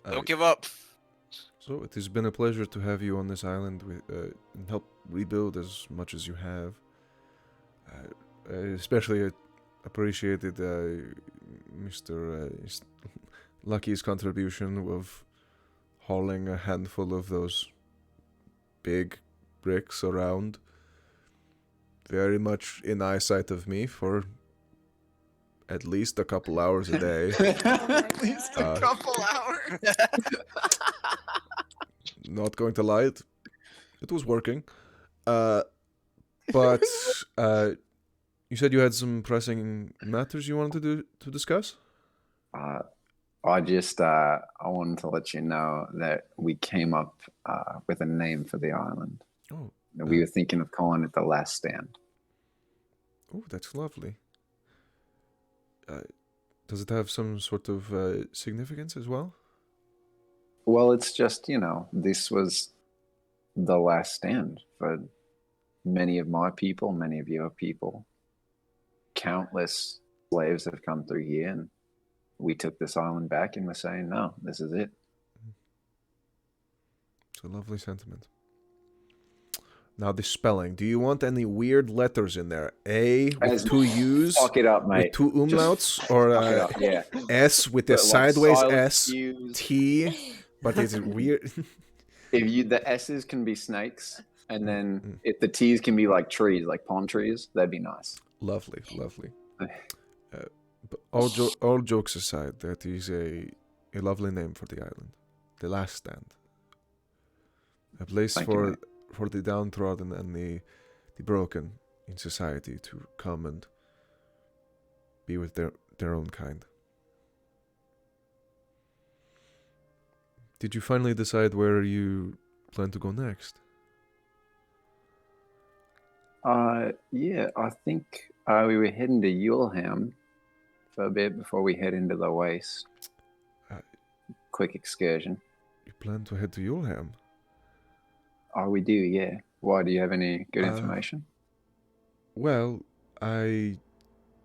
Speaker 3: Don't give up.
Speaker 5: So it has been a pleasure to have you on this island and help rebuild as much as you have. I especially appreciated Mr. Lucky's contribution of hauling a handful of those big bricks around. Very much in eyesight of me for at least a couple hours a day.
Speaker 3: At least
Speaker 5: a
Speaker 3: couple hours.
Speaker 5: Not going to lie, it was working. But you said you had some pressing matters you wanted to discuss?
Speaker 8: I wanted to let you know that we came up with a name for the island.
Speaker 5: Oh,
Speaker 8: We were thinking of calling it The Last Stand.
Speaker 5: oh, that's lovely. Does it have some sort of significance as well?
Speaker 8: Well, it's just, this was the last stand for many of my people, many of your people. Countless slaves have come through here, and we took this island back and we're saying, no, this is it.
Speaker 5: It's a lovely sentiment. Now, the spelling. Do you want any weird letters in there? A with two U's?
Speaker 8: Fuck it up, mate.
Speaker 5: With two umlauts? Or
Speaker 8: Fuck it up, yeah.
Speaker 5: S with a
Speaker 8: But, like,
Speaker 5: sideways
Speaker 8: silent
Speaker 5: S,
Speaker 8: U's.
Speaker 5: T, but it's weird.
Speaker 8: If the S's can be snakes, and then if the T's can be like trees, like palm trees, that'd be nice.
Speaker 5: Lovely, lovely. But all jokes aside, that is a lovely name for the island. The Last Stand. A place
Speaker 8: Thank you,
Speaker 5: for the downtrodden and the broken in society to come and be with their own kind. Did you finally decide where you plan to go next?
Speaker 8: Yeah, I think we were heading to Yuleham for a bit before we head into the waste. Quick excursion.
Speaker 5: You plan to head to Yuleham?
Speaker 8: Oh, we do, yeah. Why, do you have any good information?
Speaker 5: Well, I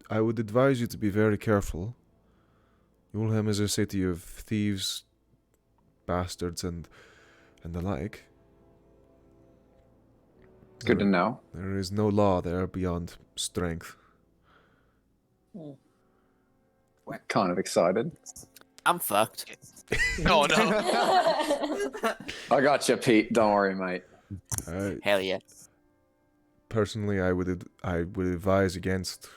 Speaker 5: would advise you to be very careful. Yuleham is a city of thieves, bastards, and the like.
Speaker 8: It's good to know.
Speaker 5: There is no law there beyond strength.
Speaker 8: We're kind of excited.
Speaker 6: I'm fucked.
Speaker 3: Oh no.
Speaker 8: I got you, Pete. Don't worry, mate.
Speaker 6: Hell yeah.
Speaker 5: Personally, I would advise against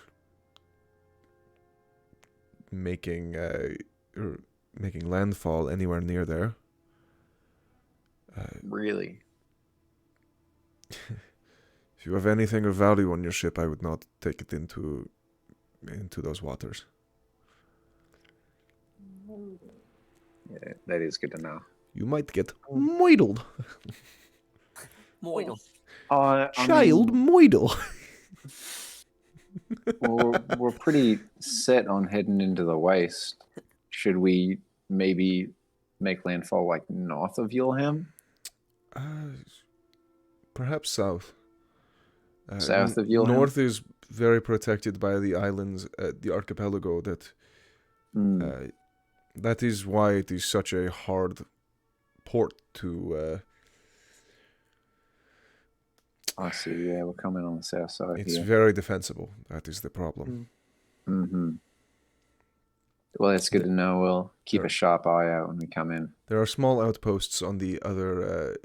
Speaker 5: making landfall anywhere near there.
Speaker 8: Really?
Speaker 5: If you have anything of value on your ship, I would not take it into those waters.
Speaker 8: Yeah, that is good to know.
Speaker 5: You might get moidled.
Speaker 6: Moidle.
Speaker 5: Child moidle.
Speaker 8: Well, we're pretty set on heading into the waste. Should we maybe make landfall like north of Yuleham?
Speaker 5: Perhaps south.
Speaker 8: South of Yuleham?
Speaker 5: North is very protected by the islands, the archipelago. That is why it is such a hard port to.
Speaker 8: I see. Yeah, we're coming on the south side.
Speaker 5: It's
Speaker 8: here.
Speaker 5: very defensible. That is the problem.
Speaker 8: Mm-hmm. Well, that's good to know. We'll keep a sharp eye out when we come in.
Speaker 5: There are small outposts on the other,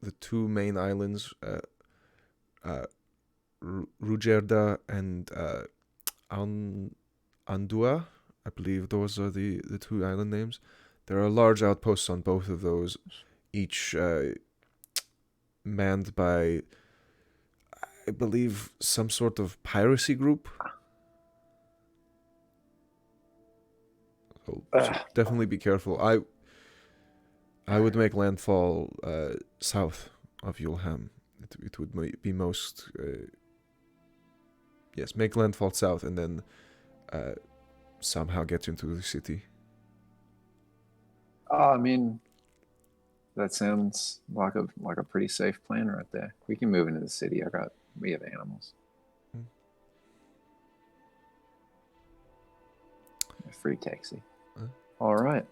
Speaker 5: the two main islands, Rugerda and Andua. I believe those are the two island names. There are large outposts on both of those, each manned by, I believe, some sort of piracy group. So definitely be careful. I would make landfall south of Yuleham. It would be most... yes, make landfall south and then somehow get into the city.
Speaker 8: I mean, that sounds like a pretty safe plan right there. We can move into the city. We have animals. free taxi.
Speaker 5: Huh?
Speaker 8: All right.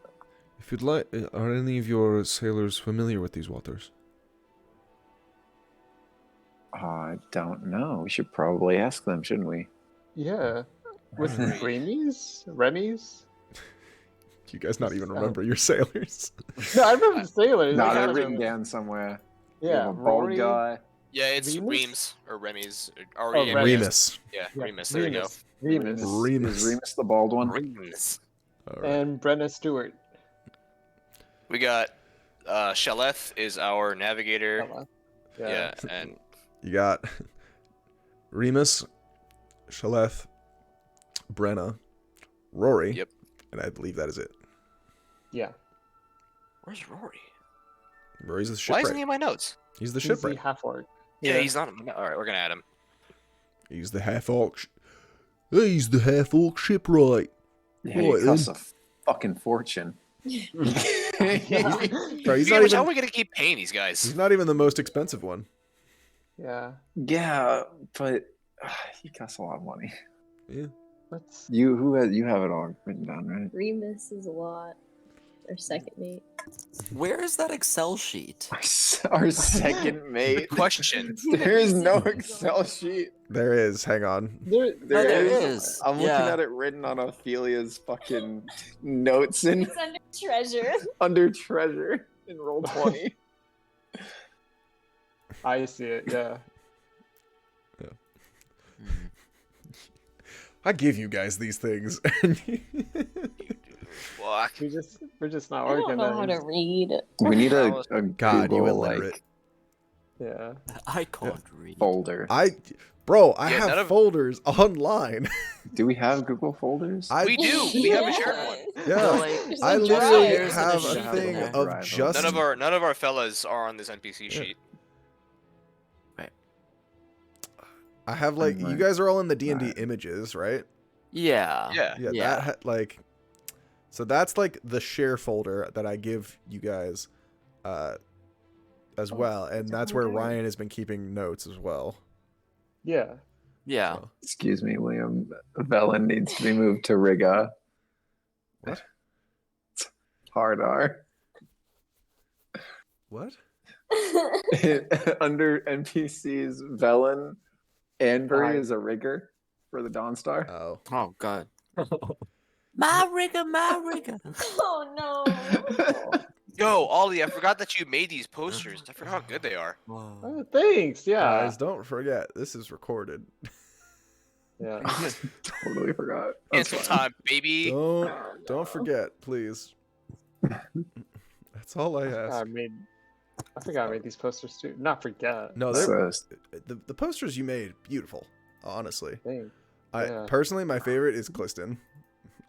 Speaker 5: If you'd like, are any of your sailors familiar with these waters?
Speaker 8: I don't know. We should probably ask them, shouldn't we?
Speaker 7: Yeah. With
Speaker 3: Agreed.
Speaker 7: Remy's?
Speaker 5: Do you guys not even remember your sailors?
Speaker 7: No, I remember the sailors.
Speaker 8: No,
Speaker 7: I
Speaker 8: they're
Speaker 7: kinda
Speaker 8: written
Speaker 7: remember-
Speaker 8: down somewhere.
Speaker 7: Yeah,
Speaker 8: A bald
Speaker 7: Rory.
Speaker 8: guy.
Speaker 3: Yeah, it's
Speaker 7: Remus?
Speaker 3: Reams or Remy's.
Speaker 7: Oh,
Speaker 3: R-E-M-E-S.
Speaker 5: Remus.
Speaker 3: Yeah,
Speaker 7: Yeah,
Speaker 3: Remus. There you go.
Speaker 7: Remus.
Speaker 5: Remus.
Speaker 8: Is Remus the bald one?
Speaker 3: Remus.
Speaker 5: All right.
Speaker 7: And Brenna Stewart.
Speaker 3: We got Shaleth is our navigator. Yeah, and
Speaker 5: You got Remus, Shaleth, Brenna, Rory.
Speaker 3: Yep.
Speaker 5: And I believe that is it.
Speaker 7: Yeah.
Speaker 3: where's Rory?
Speaker 5: Rory's the
Speaker 3: Why
Speaker 5: shipwright.
Speaker 3: isn't he in my notes?
Speaker 5: He's the
Speaker 7: He's the
Speaker 5: shipwright.
Speaker 7: half orc.
Speaker 3: Yeah, he's not. All right, we're gonna add him.
Speaker 5: He's the half orc. He's the half orc shipwright.
Speaker 8: Yeah,
Speaker 5: Right,
Speaker 8: he costs a fucking fortune.
Speaker 5: Bro, he's
Speaker 3: How
Speaker 5: not
Speaker 3: are
Speaker 5: even.
Speaker 3: we gonna keep paying these guys?
Speaker 5: He's not even the most expensive one.
Speaker 7: Yeah.
Speaker 8: Yeah, but he costs a lot of money.
Speaker 5: Yeah.
Speaker 7: Let's.
Speaker 8: You have it all written down, right?
Speaker 1: Remus is a lot. Our second mate.
Speaker 6: Where is that Excel sheet?
Speaker 8: Our second mate.
Speaker 3: Question.
Speaker 8: There is no Excel sheet.
Speaker 5: There is. Hang on.
Speaker 7: There
Speaker 6: there
Speaker 7: is.
Speaker 6: is.
Speaker 8: I'm looking
Speaker 6: Yeah.
Speaker 8: at it written on Ophelia's fucking notes and
Speaker 1: It's under treasure.
Speaker 8: under treasure in roll 20.
Speaker 7: I see it. Yeah.
Speaker 5: I give you guys these things.
Speaker 3: Fuck.
Speaker 7: We're just not
Speaker 1: I don't know how to
Speaker 7: organized.
Speaker 1: read.
Speaker 8: We need a
Speaker 5: God, you
Speaker 8: Google,
Speaker 5: illiterate.
Speaker 7: Yeah.
Speaker 6: I can't read.
Speaker 8: folder.
Speaker 5: I
Speaker 3: Yeah,
Speaker 5: have
Speaker 3: none of-
Speaker 5: folders online.
Speaker 8: Do we have Google folders?
Speaker 3: We do. We have a shared one.
Speaker 5: Yeah.
Speaker 6: No, like,
Speaker 1: There's
Speaker 5: I
Speaker 1: a
Speaker 5: literally
Speaker 1: drive.
Speaker 6: There's
Speaker 5: have
Speaker 6: a
Speaker 5: a
Speaker 6: sheet
Speaker 5: thing
Speaker 6: there.
Speaker 5: of
Speaker 8: Drive.
Speaker 5: just
Speaker 3: None of our fellas are on this NPC sheet.
Speaker 5: I have like you
Speaker 8: Right.
Speaker 5: guys are all in the D&D
Speaker 8: Right.
Speaker 5: images, right?
Speaker 6: Yeah.
Speaker 3: Yeah.
Speaker 5: Yeah,
Speaker 6: Yeah.
Speaker 5: that like so that's like the share folder that I give you guys as well, and that's where Ryan has been keeping notes as well.
Speaker 7: Yeah.
Speaker 6: Yeah.
Speaker 5: So,
Speaker 8: Excuse me, William. Velen needs to be moved to Riga.
Speaker 5: What?
Speaker 8: Hard R.
Speaker 5: what?
Speaker 8: Under NPCs, Velen, Anbury
Speaker 7: Hi.
Speaker 8: is a rigger for the Dawnstar.
Speaker 5: Oh.
Speaker 6: Oh god. My rigger, my rigger.
Speaker 1: Oh no.
Speaker 3: Yo, Ollie, I forgot that you made these posters. I forgot how good they are.
Speaker 6: Whoa.
Speaker 7: Oh, thanks. Yeah.
Speaker 5: Guys, don't forget this is recorded.
Speaker 7: Yeah.
Speaker 8: Totally forgot. That's
Speaker 3: Cancel
Speaker 8: fine.
Speaker 3: time, baby.
Speaker 5: Don't forget, please. That's all I ask.
Speaker 7: I forgot I made these posters too. Not forget.
Speaker 5: No, they're
Speaker 8: So,
Speaker 5: the posters you made beautiful, honestly.
Speaker 7: Dang.
Speaker 5: I
Speaker 7: Yeah.
Speaker 5: personally my favorite is Cliston.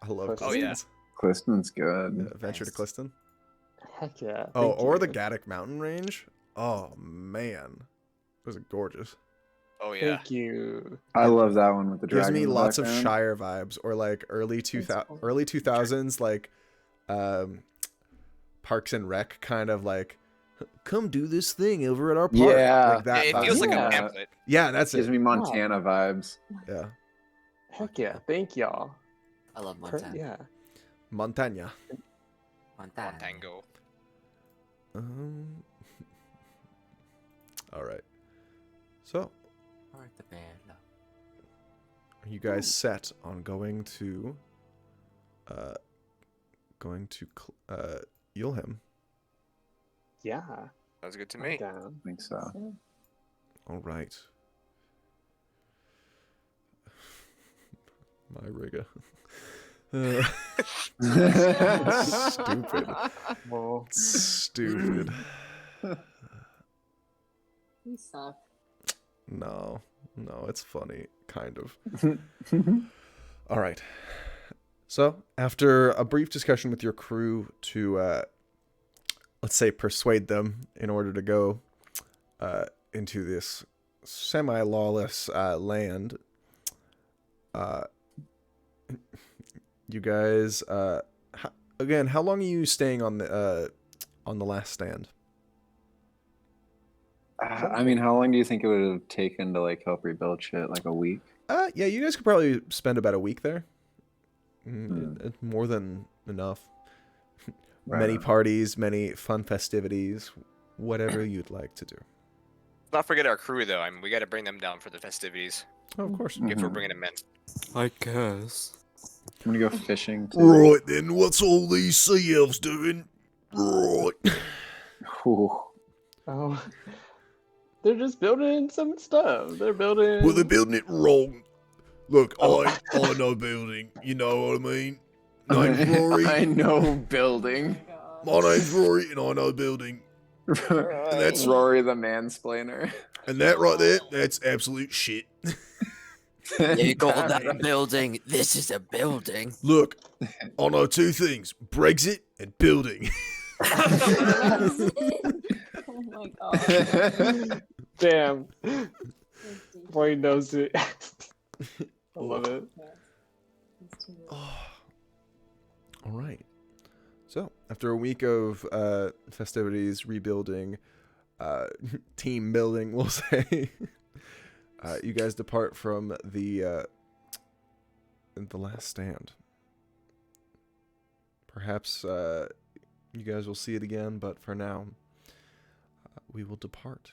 Speaker 5: I love
Speaker 7: Cliston?
Speaker 3: Oh, yeah.
Speaker 5: Cliston's.
Speaker 8: Cliston's good.
Speaker 5: Yeah, Adventure to Cliston.
Speaker 7: Heck yeah.
Speaker 5: Oh,
Speaker 7: Thank
Speaker 5: or the
Speaker 7: you.
Speaker 5: Gaddock Mountain Range. Oh man, those are gorgeous.
Speaker 3: Oh yeah.
Speaker 7: Thank you.
Speaker 8: I love that one with the
Speaker 5: Gives
Speaker 8: dragon.
Speaker 5: me
Speaker 8: in the
Speaker 5: lots of
Speaker 8: background.
Speaker 5: Shire vibes, or like early 2000s, like Parks and Rec kind of like, come do this thing over at our park.
Speaker 8: Yeah.
Speaker 5: like that.
Speaker 3: It
Speaker 5: vibe.
Speaker 3: feels like a
Speaker 7: Yeah.
Speaker 3: pamphlet.
Speaker 5: Yeah, that's
Speaker 8: Gives
Speaker 5: it.
Speaker 8: me Montana vibes.
Speaker 5: Yeah,
Speaker 7: Heck yeah. Thank y'all.
Speaker 6: I love Montana.
Speaker 7: Yeah.
Speaker 5: Montana.
Speaker 6: Montana.
Speaker 3: Tango.
Speaker 5: All right. So,
Speaker 6: Portobello.
Speaker 5: are you guys set on going to Yulham?
Speaker 7: Yeah.
Speaker 3: Sounds good to
Speaker 7: I'm
Speaker 3: me.
Speaker 7: down.
Speaker 8: I think so.
Speaker 5: All right. My rigger. Stupid.
Speaker 7: Well,
Speaker 5: Stupid.
Speaker 1: You suck.
Speaker 5: No, it's funny, kind of. All right. So, after a brief discussion with your crew to, let's say, persuade them in order to go into this semi-lawless land, you guys, again, how long are you staying on the last stand?
Speaker 8: I mean, how long do you think it would have taken to like help rebuild shit? Like a week?
Speaker 5: Yeah, you guys could probably spend about a week there. More than enough.
Speaker 8: Right
Speaker 5: Many
Speaker 8: on.
Speaker 5: parties, many fun festivities, whatever you'd like to do.
Speaker 3: Not forget our crew though. I mean, we got to bring them down for the festivities.
Speaker 5: Oh, of course.
Speaker 3: If we're
Speaker 8: Mhm.
Speaker 3: bringing them in.
Speaker 6: I guess.
Speaker 8: I'm gonna go fishing. Too.
Speaker 5: Right then, what's all these sea elves doing? Right.
Speaker 8: Ooh.
Speaker 7: Oh, they're just building some stuff. They're building.
Speaker 5: Well, they're building it wrong. Look,
Speaker 7: Oh.
Speaker 5: I know building. You know what I mean? Name's Rory.
Speaker 8: I know building.
Speaker 5: My name's Rory, and I know building. that's-
Speaker 8: Rory the mansplainer.
Speaker 5: And that right there, that's absolute shit.
Speaker 6: You call that a building? This is a building.
Speaker 5: Look, I know two things: Brexit and building.
Speaker 1: Oh my god.
Speaker 7: Damn. Boy knows it. I love it.
Speaker 5: All right. So, after a week of festivities, rebuilding, team building, we'll say, you guys depart from the last stand. Perhaps you guys will see it again, but for now, we will depart.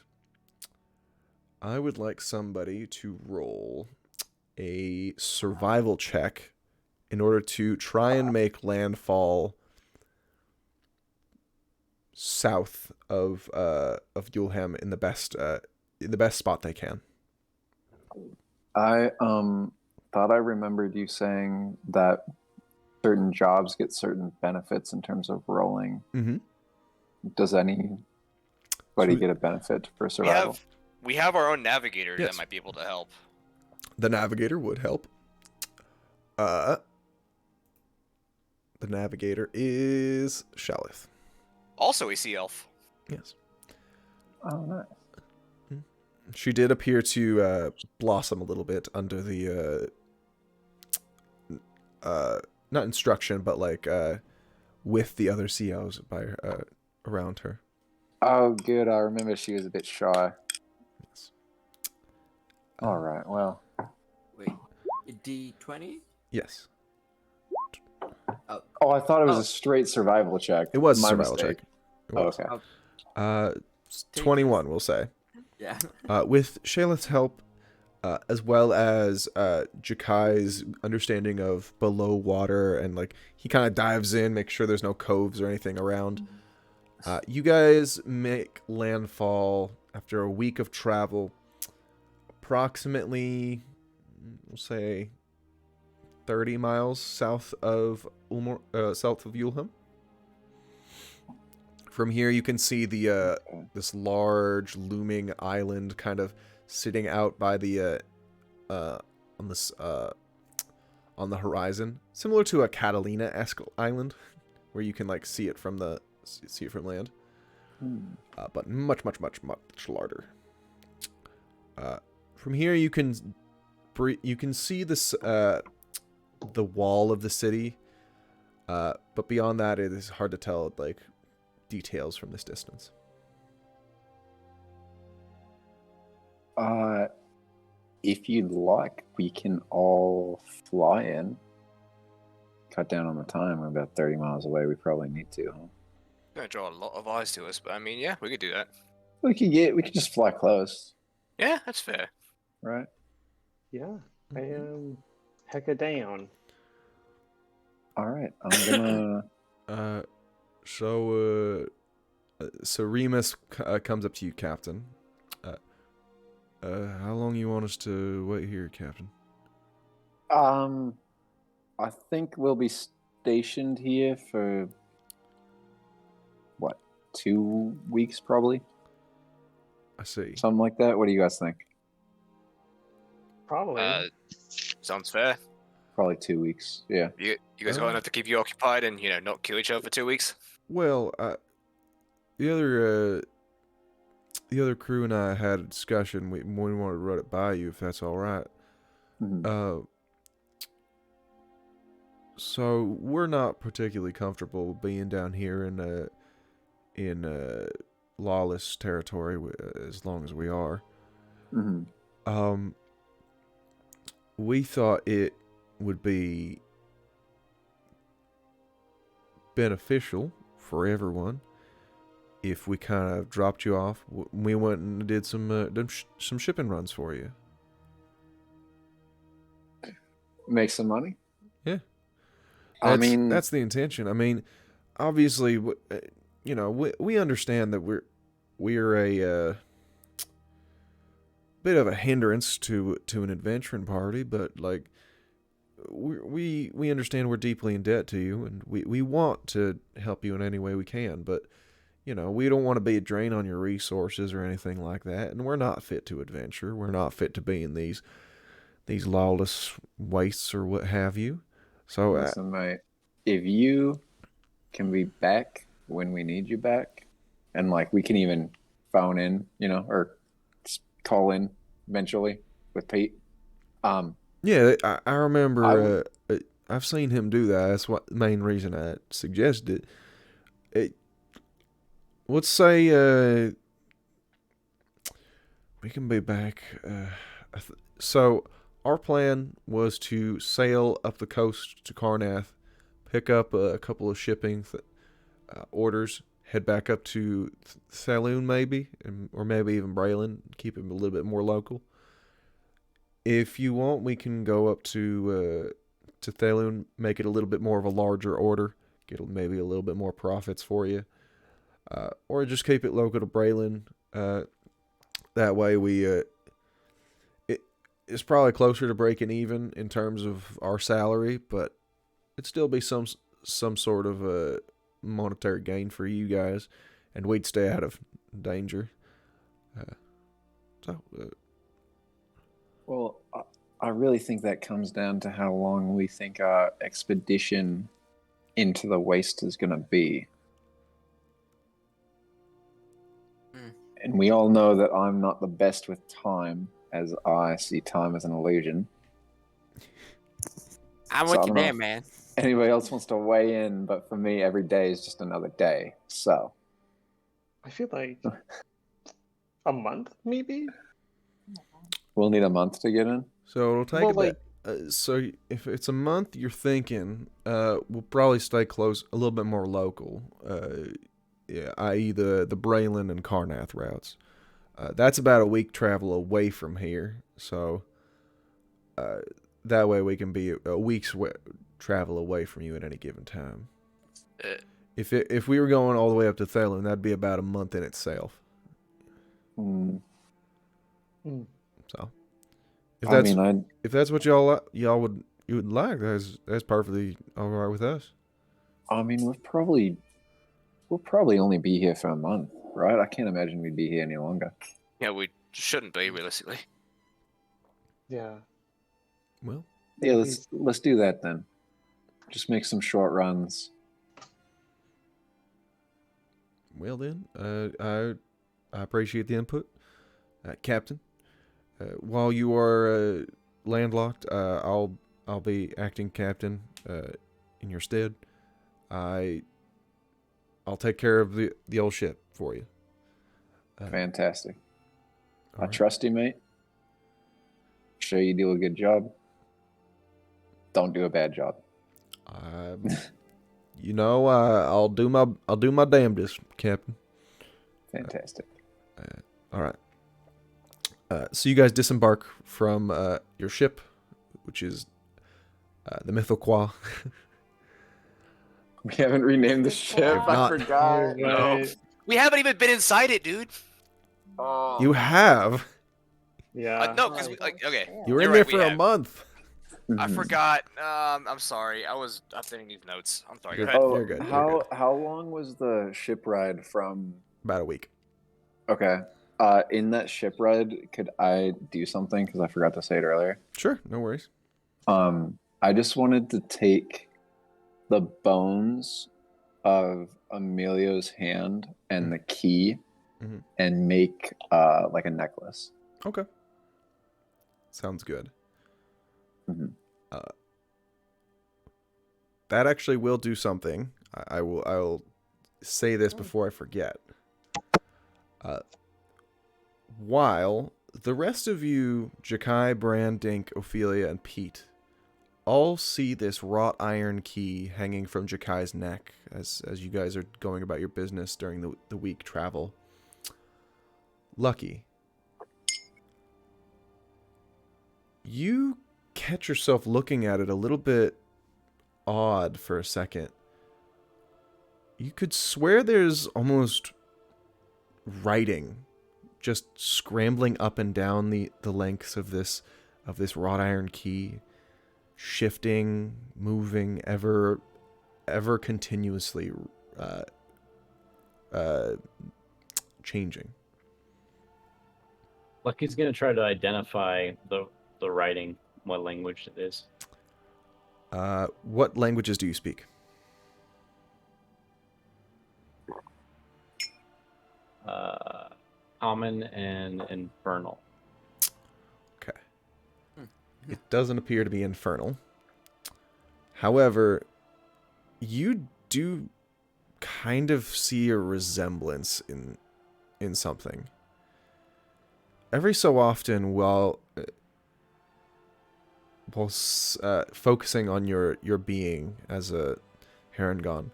Speaker 5: I would like somebody to roll a survival check in order to try and make landfall south of Yulham in the best spot they can.
Speaker 8: I thought I remembered you saying that certain jobs get certain benefits in terms of rolling.
Speaker 5: Mm-hmm.
Speaker 8: Does anybody get a benefit for survival?
Speaker 3: We have our own navigator
Speaker 5: Yes.
Speaker 3: that might be able to help.
Speaker 5: The navigator would help. The navigator is Shalith.
Speaker 3: Also a sea elf.
Speaker 5: Yes.
Speaker 8: Oh, nice.
Speaker 5: She did appear to blossom a little bit under the not instruction, but like with the other COs by around her.
Speaker 8: Oh, good. I remember she was a bit shy.
Speaker 5: Yes.
Speaker 8: All right. Well,
Speaker 6: Wait, D20?
Speaker 5: Yes.
Speaker 8: oh, I thought it was a straight survival check.
Speaker 5: It was a
Speaker 8: My
Speaker 5: survival
Speaker 8: mistake.
Speaker 5: check. It
Speaker 8: Oh,
Speaker 5: was.
Speaker 8: okay.
Speaker 5: 21, we'll say.
Speaker 6: Yeah.
Speaker 5: With Shalith's help, as well as Jakai's understanding of below water, and like he kind of dives in, make sure there's no coves or anything around. You guys make landfall after a week of travel, approximately, we'll say, 30 miles south of Yulham. From here, you can see the this large looming island kind of sitting out by the on the horizon, similar to a Catalina-esque island, where you can like see it from land, but much larger. From here, you can see this the wall of the city, but beyond that, it is hard to tell like details from this distance.
Speaker 8: If you'd like, we can all fly in. Cut down on the time. We're about 30 miles away. We probably need to, huh?
Speaker 3: Gonna draw a lot of eyes to us, but I mean, yeah, we could do that.
Speaker 8: We could just fly close,
Speaker 3: Yeah, that's fair.
Speaker 8: right?
Speaker 7: Yeah, I am hecka down.
Speaker 8: All right. I'm gonna.
Speaker 5: So Remus comes up to you, Captain. How long you want us to wait here, Captain?
Speaker 8: I think we'll be stationed here for what, 2 weeks probably,
Speaker 5: I see.
Speaker 8: something like that. What do you guys think?
Speaker 7: Probably.
Speaker 3: Sounds fair.
Speaker 8: Probably 2 weeks. Yeah.
Speaker 3: You guys got enough to keep you occupied and not kill each other for 2 weeks.
Speaker 5: Well, the other crew and I had a discussion. We wanted to run it by you, if that's all right.
Speaker 8: Mhm.
Speaker 5: So we're not particularly comfortable being down here in lawless territory as long as we are.
Speaker 8: Mhm.
Speaker 5: We thought it would be beneficial for everyone if we kind of dropped you off. We went and did some shipping runs for you.
Speaker 8: Make some money.
Speaker 5: Yeah.
Speaker 8: That's
Speaker 5: that's the intention. I mean, obviously, you know, we understand that we're a bit of a hindrance to an adventuring party, but like we understand we're deeply in debt to you, and we want to help you in any way we can, but you know, we don't want to be a drain on your resources or anything like that, and we're not fit to adventure. We're not fit to be in these lawless wastes or what have you. So
Speaker 8: listen, mate, if you can be back when we need you back, and like we can even phone in, you know, or call in eventually with Pete.
Speaker 5: Yeah, I remember. I've seen him do that. That's what the main reason I suggested it. Let's say we can be back. So our plan was to sail up the coast to Karnath, pick up a couple of shipping orders, head back up to Thaloon maybe, or maybe even Braylon, keep it a little bit more local. If you want, we can go up to Thaloon, make it a little bit more of a larger order, get maybe a little bit more profits for you. Or just keep it local to Braylon. That way it's probably closer to breaking even in terms of our salary, but it'd still be some sort of monetary gain for you guys, and we'd stay out of danger.
Speaker 8: Well, I really think that comes down to how long we think our expedition into the waste is going to be. And we all know that I'm not the best with time, as I see time as an illusion.
Speaker 6: I'm
Speaker 8: So
Speaker 6: with
Speaker 8: I
Speaker 6: you
Speaker 8: don't know
Speaker 6: there,
Speaker 8: if
Speaker 6: man.
Speaker 8: anybody else wants to weigh in, but for me, every day is just another day. So
Speaker 7: I feel like a month, maybe.
Speaker 8: we'll need a month to get in.
Speaker 5: So it'll take a bit. So if it's a month, you're thinking we'll probably stay close, a little bit more local. Yeah, i.e. the Braylon and Karnath routes. That's about a week travel away from here, so that way we can be a week's travel away from you at any given time. If we were going all the way up to Thaloon, that'd be about a month in itself.
Speaker 8: Mm.
Speaker 5: So if that's what y'all would like, that's perfectly all right with us.
Speaker 8: I mean, we'll probably only be here for a month, right? I can't imagine we'd be here any longer.
Speaker 3: Yeah, we shouldn't be realistically.
Speaker 7: Yeah.
Speaker 5: Well.
Speaker 8: Yeah, let's do that then. Just make some short runs.
Speaker 5: Well then, I appreciate the input, Captain. While you are landlocked, I'll be acting captain in your stead. I'll take care of the old ship for you.
Speaker 8: Fantastic. I
Speaker 5: right.
Speaker 8: trust you, mate. Sure you do a good job. Don't do a bad job.
Speaker 5: You know, I'll do my damnedest, Captain.
Speaker 8: Fantastic.
Speaker 5: All right. So you guys disembark from your ship, which is the Mythoqua.
Speaker 8: We haven't renamed the ship. I forgot.
Speaker 3: No. We haven't even been inside it, dude.
Speaker 8: Oh.
Speaker 5: You have.
Speaker 7: Yeah.
Speaker 3: No, because okay.
Speaker 5: You were in
Speaker 3: You're
Speaker 5: there
Speaker 3: right,
Speaker 5: for a month.
Speaker 3: I forgot. I'm sorry. I was updating these notes. I'm sorry. Go ahead.
Speaker 8: Oh,
Speaker 5: You're good.
Speaker 8: How long was the ship ride from?
Speaker 5: About a week.
Speaker 8: Okay. In that ship ride, could I do something? Because I forgot to say it earlier.
Speaker 5: Sure, no worries.
Speaker 8: I just wanted to take the bones of Emilio's hand and the key and make like a necklace.
Speaker 5: Okay. Sounds good. That actually will do something. I will say this before I forget. While the rest of you, Jakai, Bran, Dink, Ophelia, and Pete, all see this wrought iron key hanging from Jakai's neck as you guys are going about your business during the week travel. Lucky, you catch yourself looking at it a little bit odd for a second. You could swear there's almost writing just scrambling up and down the lengths of this wrought iron key, shifting, moving ever continuously changing.
Speaker 9: Lucky's gonna try to identify the writing, what language it is.
Speaker 5: What languages do you speak?
Speaker 9: Common and Infernal.
Speaker 5: Okay. It doesn't appear to be Infernal. However, you do kind of see a resemblance in something. Every so often, while focusing on your being as a Harengon,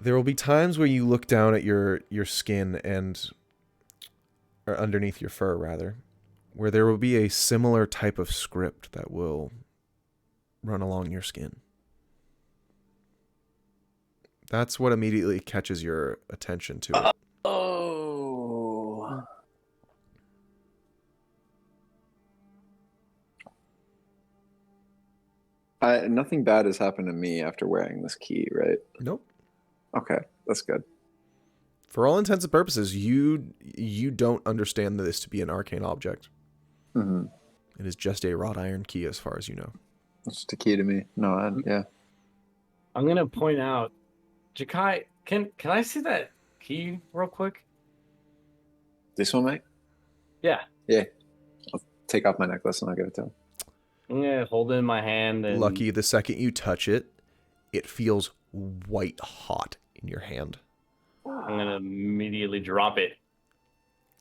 Speaker 5: there will be times where you look down at your skin or underneath your fur rather, where there will be a similar type of script that will run along your skin. That's what immediately catches your attention to it.
Speaker 8: Oh. Nothing bad has happened to me after wearing this key, right?
Speaker 5: Nope.
Speaker 8: Okay, that's good.
Speaker 5: For all intents and purposes, you don't understand this to be an arcane object.
Speaker 8: Mm-hmm.
Speaker 5: It is just a wrought iron key as far as you know.
Speaker 8: It's just a key to me. No, yeah.
Speaker 9: I'm gonna point out, Jakai, can I see that key real quick?
Speaker 8: This one, mate?
Speaker 9: Yeah.
Speaker 8: Yeah. I'll take off my necklace and I'll give it to him.
Speaker 9: I'm gonna hold it in my hand and
Speaker 5: Lucky, the second you touch it, it feels white hot in your hand.
Speaker 9: I'm gonna immediately drop it.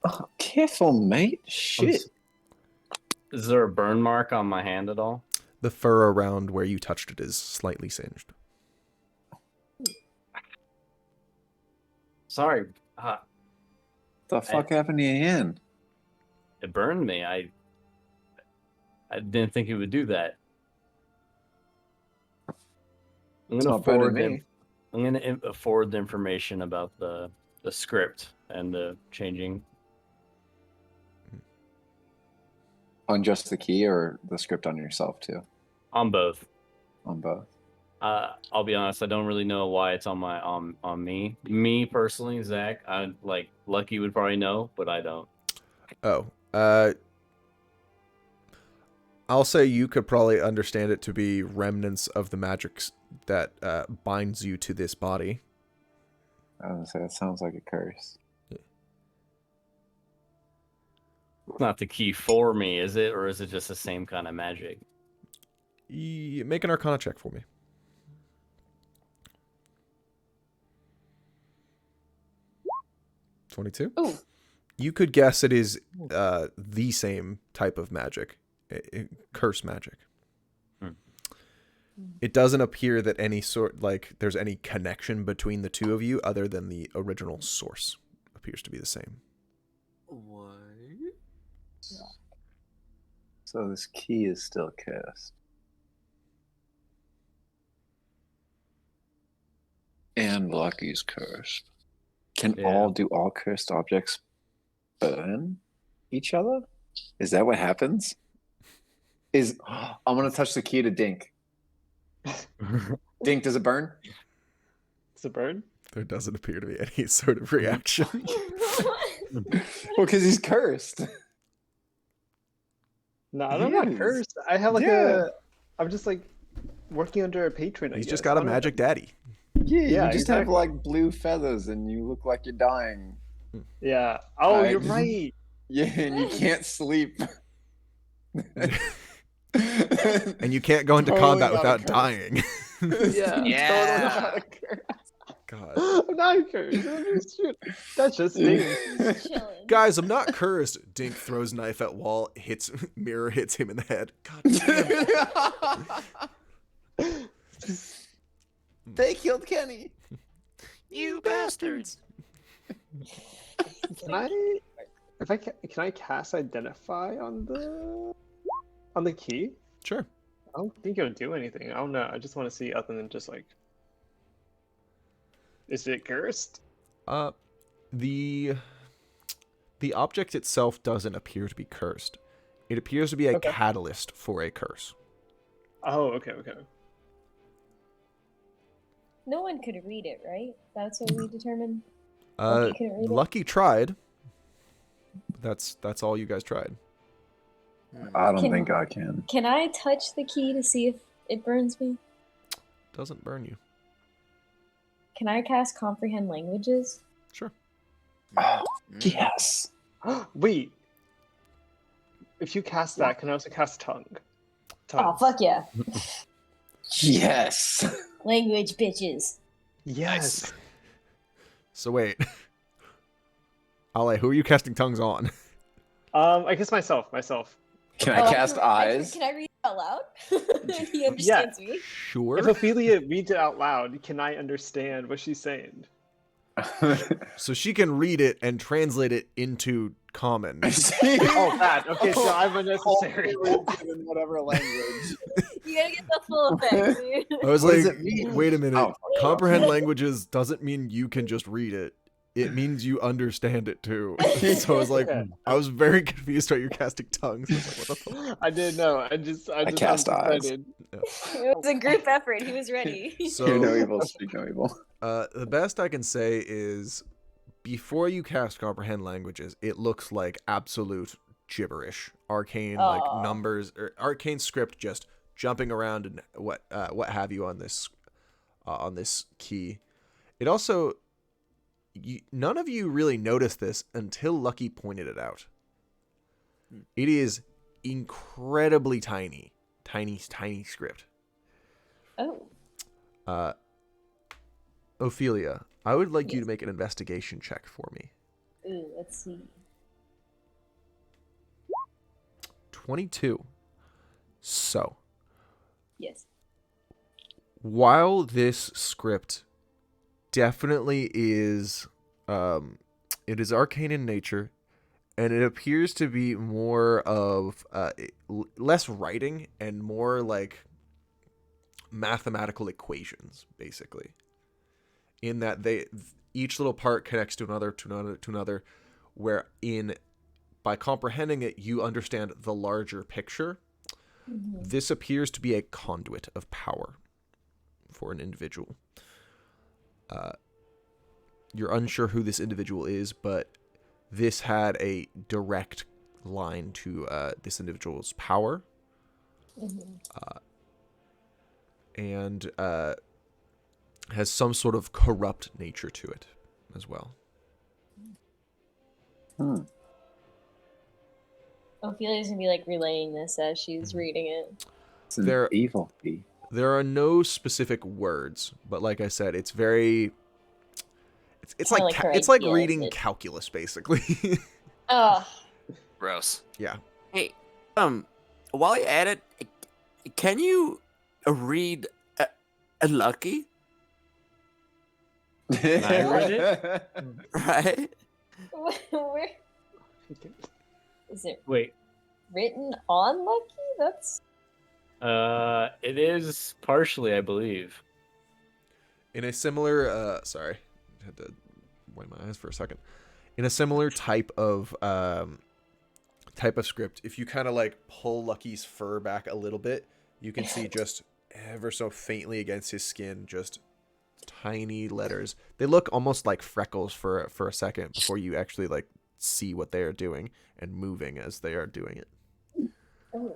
Speaker 8: Oh, careful, mate. Shit.
Speaker 9: Is there a burn mark on my hand at all?
Speaker 5: The fur around where you touched it is slightly singed.
Speaker 9: Sorry.
Speaker 8: The fuck happened to your hand?
Speaker 9: It burned me. I didn't think it would do that. I'm
Speaker 8: It's
Speaker 9: gonna
Speaker 8: not burning
Speaker 9: forward
Speaker 8: me.
Speaker 9: I'm gonna forward the information about the script and the changing.
Speaker 8: On just the key or the script on yourself too?
Speaker 9: On both.
Speaker 8: On both.
Speaker 9: I'll be honest. I don't really know why it's on my on me. Me personally, Zach. I like Lucky would probably know, but I don't.
Speaker 5: Oh, I'll say you could probably understand it to be remnants of the magic that binds you to this body.
Speaker 8: I was gonna say that sounds like a curse.
Speaker 9: It's not the key for me, is it, or is it just the same kind of magic?
Speaker 5: Make an Arcana check for me. $22.
Speaker 1: Ooh.
Speaker 5: You could guess it is the same type of magic, curse magic. It doesn't appear that there's any connection between the two of you other than the original source appears to be the same.
Speaker 6: What?
Speaker 8: So this key is still cursed. And Lucky's cursed. Can do all cursed objects burn each other? Is that what happens? I'm gonna touch the key to Dink. Dink, does it burn?
Speaker 7: Does it burn?
Speaker 5: There doesn't appear to be any sort of reaction.
Speaker 8: Well, because he's cursed.
Speaker 7: No, I'm
Speaker 8: Yes.
Speaker 7: not cursed. I have I'm just like working under a patron.
Speaker 5: He's just got a magic daddy.
Speaker 8: Yeah, you just have
Speaker 7: exactly.
Speaker 8: like blue feathers and you look like you're dying.
Speaker 7: Yeah. Oh,
Speaker 8: Alright.
Speaker 7: you're right.
Speaker 8: Yeah, and you can't sleep.
Speaker 5: And you can't go into
Speaker 8: Totally
Speaker 5: combat
Speaker 8: not a
Speaker 5: without
Speaker 8: curse.
Speaker 5: dying.
Speaker 7: Yeah.
Speaker 9: Yeah.
Speaker 7: Totally not a curse.
Speaker 5: God.
Speaker 7: I'm not cursed. Shoot. That's just me.
Speaker 1: Chilling.
Speaker 5: Guys, I'm not cursed. Dink throws knife at wall, mirror hits him in the head. God damn.
Speaker 11: They killed Kenny.
Speaker 3: You bastards.
Speaker 7: Can I cast Identify on the key?
Speaker 5: Sure.
Speaker 7: I don't think it'll do anything. I don't know. I just want to see other than just like, is it cursed?
Speaker 5: The object itself doesn't appear to be cursed. It appears to be a catalyst for a curse.
Speaker 7: Oh, okay.
Speaker 1: No one could read it, right? That's what we determined. Lucky couldn't read it?
Speaker 5: Lucky tried. That's all you guys tried.
Speaker 8: I don't think I can.
Speaker 1: Can I touch the key to see if it burns me?
Speaker 5: Doesn't burn you.
Speaker 1: Can I cast Comprehend Languages?
Speaker 5: Sure.
Speaker 8: Yes.
Speaker 7: Wait. If you cast that, can I also cast Tongue?
Speaker 1: Oh, fuck yeah.
Speaker 8: Yes.
Speaker 1: Language, bitches.
Speaker 7: Yes.
Speaker 5: So wait. Ale, who are you casting tongues on?
Speaker 7: I guess myself.
Speaker 8: Can I cast eyes?
Speaker 1: Can I read it out loud? He understands me.
Speaker 5: Sure.
Speaker 7: If Ophelia reads it out loud, can I understand what she's saying?
Speaker 5: So she can read it and translate it into common.
Speaker 7: Oh, that. Okay, so I'm unnecessary.
Speaker 11: In whatever language.
Speaker 1: You gotta get the full effect, dude.
Speaker 5: I was
Speaker 11: What does
Speaker 5: like,
Speaker 11: it mean?
Speaker 5: wait a minute.
Speaker 8: Oh.
Speaker 5: Comprehend languages doesn't mean you can just read it. It means you understand it too. So I was like, I was very confused why you're casting tongues. I was like, what the fuck?
Speaker 7: I didn't know. I just
Speaker 8: cast eyes.
Speaker 7: excited.
Speaker 1: It was a group effort. He was ready.
Speaker 5: So
Speaker 8: Hear no evil, speak no evil.
Speaker 5: the best I can say is before you cast comprehend languages, it looks like absolute gibberish. Arcane like numbers or arcane script just jumping around and what have you on this key. It also none of you really noticed this until Lucky pointed it out. It is incredibly tiny script.
Speaker 1: Oh.
Speaker 5: Ophelia, I would like you to make an investigation check for me.
Speaker 1: Ooh, let's see.
Speaker 5: 22. So.
Speaker 1: Yes.
Speaker 5: While this script definitely is, it is arcane in nature, and it appears to be more of less writing and more like mathematical equations, basically. In that each little part connects to another, where by comprehending it, you understand the larger picture. Mm-hmm. This appears to be a conduit of power for an individual. You're unsure who this individual is, but this had a direct line to this individual's power. Mm-hmm. And has some sort of corrupt nature to it as well.
Speaker 1: Ophelia's gonna be like relaying this as she's reading it.
Speaker 8: It's an evil bee.
Speaker 5: There are no specific words, but like I said, it's very. It's like it's like reading calculus, basically.
Speaker 1: Oh.
Speaker 3: Gross.
Speaker 5: Yeah.
Speaker 6: Hey, while you're at it, can you read a Lucky?
Speaker 9: I read it.
Speaker 6: Right?
Speaker 1: Where is it?
Speaker 9: Wait.
Speaker 1: Written on Lucky? That's.
Speaker 9: It is partially, I believe.
Speaker 5: In a similar, sorry, I had to wipe my eyes for a second. In a similar type of script, if you kind of like pull Lucky's fur back a little bit, you can see just ever so faintly against his skin, just tiny letters. They look almost like freckles for a second before you actually like see what they are doing and moving as they are doing it.
Speaker 1: Oh.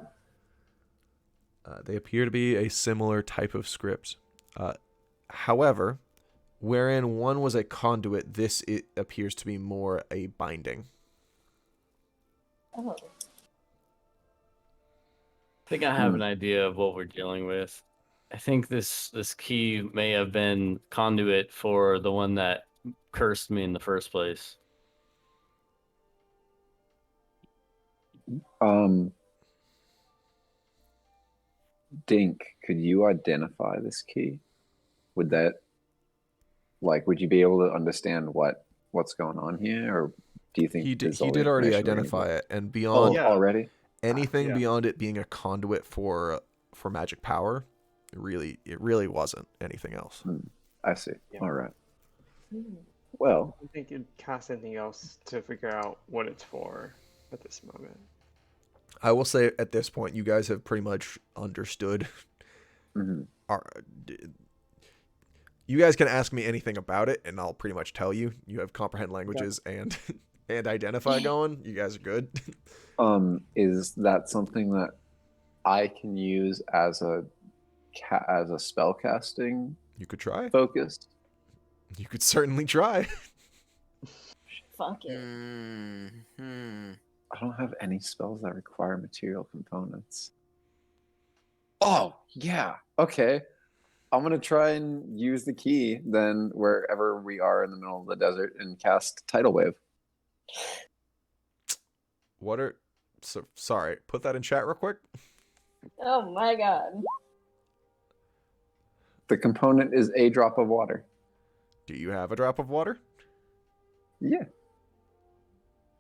Speaker 5: They appear to be a similar type of script. However, wherein one was a conduit, it appears to be more a binding.
Speaker 1: Oh.
Speaker 9: I think I have an idea of what we're dealing with. I think this key may have been conduit for the one that cursed me in the first place.
Speaker 8: Dink, could you identify this key? Would that, like, would you be able to understand what's going on here, or do you think
Speaker 5: He did.
Speaker 8: there's all
Speaker 5: He
Speaker 8: the
Speaker 5: did already
Speaker 8: information we need?
Speaker 5: identify it, and
Speaker 8: Oh,
Speaker 5: beyond
Speaker 7: Yeah.
Speaker 8: already?
Speaker 5: anything
Speaker 7: Yeah.
Speaker 5: beyond it being a conduit for magic power, it really wasn't anything else.
Speaker 8: I see.
Speaker 7: Yeah.
Speaker 8: All right. Well,
Speaker 7: I don't think you'd cast anything else to figure out what it's for at this moment.
Speaker 5: I will say at this point, you guys have pretty much understood.
Speaker 8: mhm.
Speaker 5: You guys can ask me anything about it, and I'll pretty much tell you. You have comprehend languages and and identify going. You guys are good.
Speaker 8: Is that something that I can use as a spell casting
Speaker 5: You could try.
Speaker 8: focus?
Speaker 5: You could certainly try.
Speaker 1: Fuck it.
Speaker 8: I don't have any spells that require material components. Oh, yeah. Okay. I'm going to try and use the key then wherever we are in the middle of the desert and cast Tidal Wave.
Speaker 5: Sorry, put that in chat real quick.
Speaker 1: Oh my god.
Speaker 8: The component is a drop of water.
Speaker 5: Do you have a drop of water?
Speaker 8: Yeah.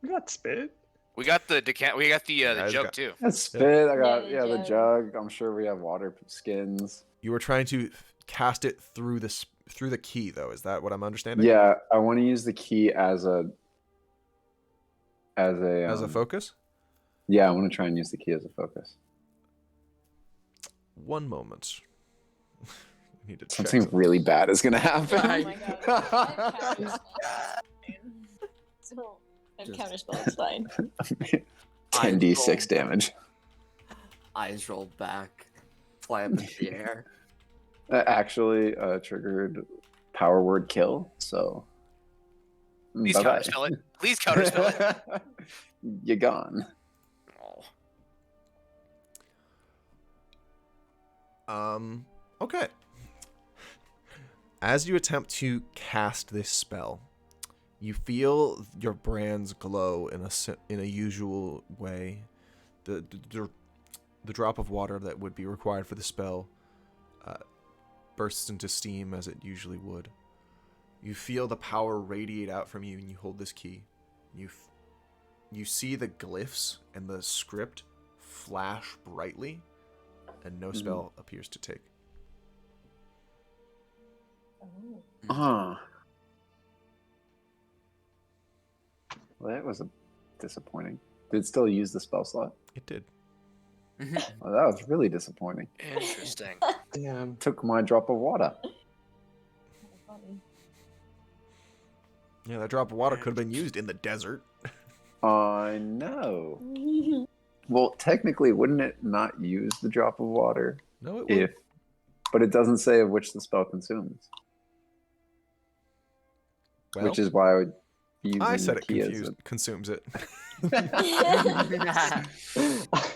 Speaker 7: We got spit.
Speaker 3: We got the decant. We got the
Speaker 5: guys
Speaker 3: jug
Speaker 5: got-
Speaker 3: too.
Speaker 8: That's spit. I got,
Speaker 1: Yeah,
Speaker 8: the
Speaker 1: the
Speaker 8: jug. I'm sure we have water skins.
Speaker 5: You were trying to cast it through the key, though. Is that what I'm understanding?
Speaker 8: Yeah, I want to use the key as a
Speaker 5: focus.
Speaker 8: Yeah, I want to try and use the key as a focus.
Speaker 5: One moment. I need to check
Speaker 8: Something
Speaker 5: something.
Speaker 8: really bad is gonna happen.
Speaker 1: Oh my god. So, I have counterspell, it's fine.
Speaker 8: 10d6 damage.
Speaker 6: Eyes roll back, fly up into the air.
Speaker 8: Actually triggered power word kill, so
Speaker 3: Please
Speaker 8: bye-bye.
Speaker 3: counterspell it. Please counterspell it.
Speaker 8: You're gone.
Speaker 5: Okay. As you attempt to cast this spell, you feel your brands glow in a usual way. The drop of water that would be required for the spell bursts into steam as it usually would. You feel the power radiate out from you, and you hold this key. You see the glyphs and the script flash brightly, and no spell appears to take.
Speaker 8: Well, that was disappointing. Did it still use the spell slot?
Speaker 5: It did.
Speaker 8: Well, that was really disappointing.
Speaker 3: Interesting.
Speaker 7: Damn.
Speaker 8: Took my drop of water.
Speaker 5: Yeah, that drop of water could have been used in the desert.
Speaker 8: I know. Well, technically, wouldn't it not use the drop of water?
Speaker 5: No, it would.
Speaker 8: But it doesn't say of which the spell consumes.
Speaker 5: Well,
Speaker 8: Which is why I would be using
Speaker 5: I said
Speaker 8: the
Speaker 5: it
Speaker 8: key as
Speaker 5: consumes it.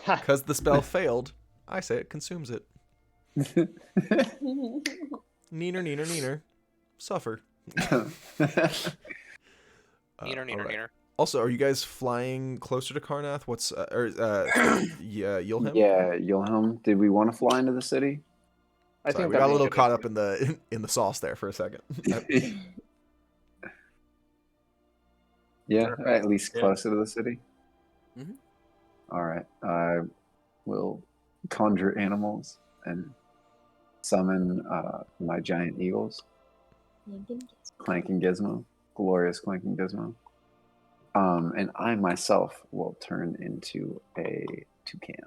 Speaker 5: Because the spell failed, I say it consumes it. Neener, neener, neener. Suffer.
Speaker 3: Neener, neener,
Speaker 5: alright.
Speaker 3: neener.
Speaker 5: Also, are you guys flying closer to Karnath? What's yeah, Yulham?
Speaker 8: Yeah, Yulhelm. Did we want to fly into the city?
Speaker 7: I
Speaker 5: Sorry,
Speaker 7: think
Speaker 5: we got a
Speaker 7: that'd be
Speaker 5: little
Speaker 7: good
Speaker 5: caught
Speaker 7: idea.
Speaker 5: up in the sauce there for a second.
Speaker 8: Yeah, at least
Speaker 9: Yeah.
Speaker 8: closer to the city.
Speaker 6: Mhm.
Speaker 8: All right, I will conjure animals and summon my giant eagles, Clank and Gizmo, glorious Clank and Gizmo. And I myself will turn into a toucan,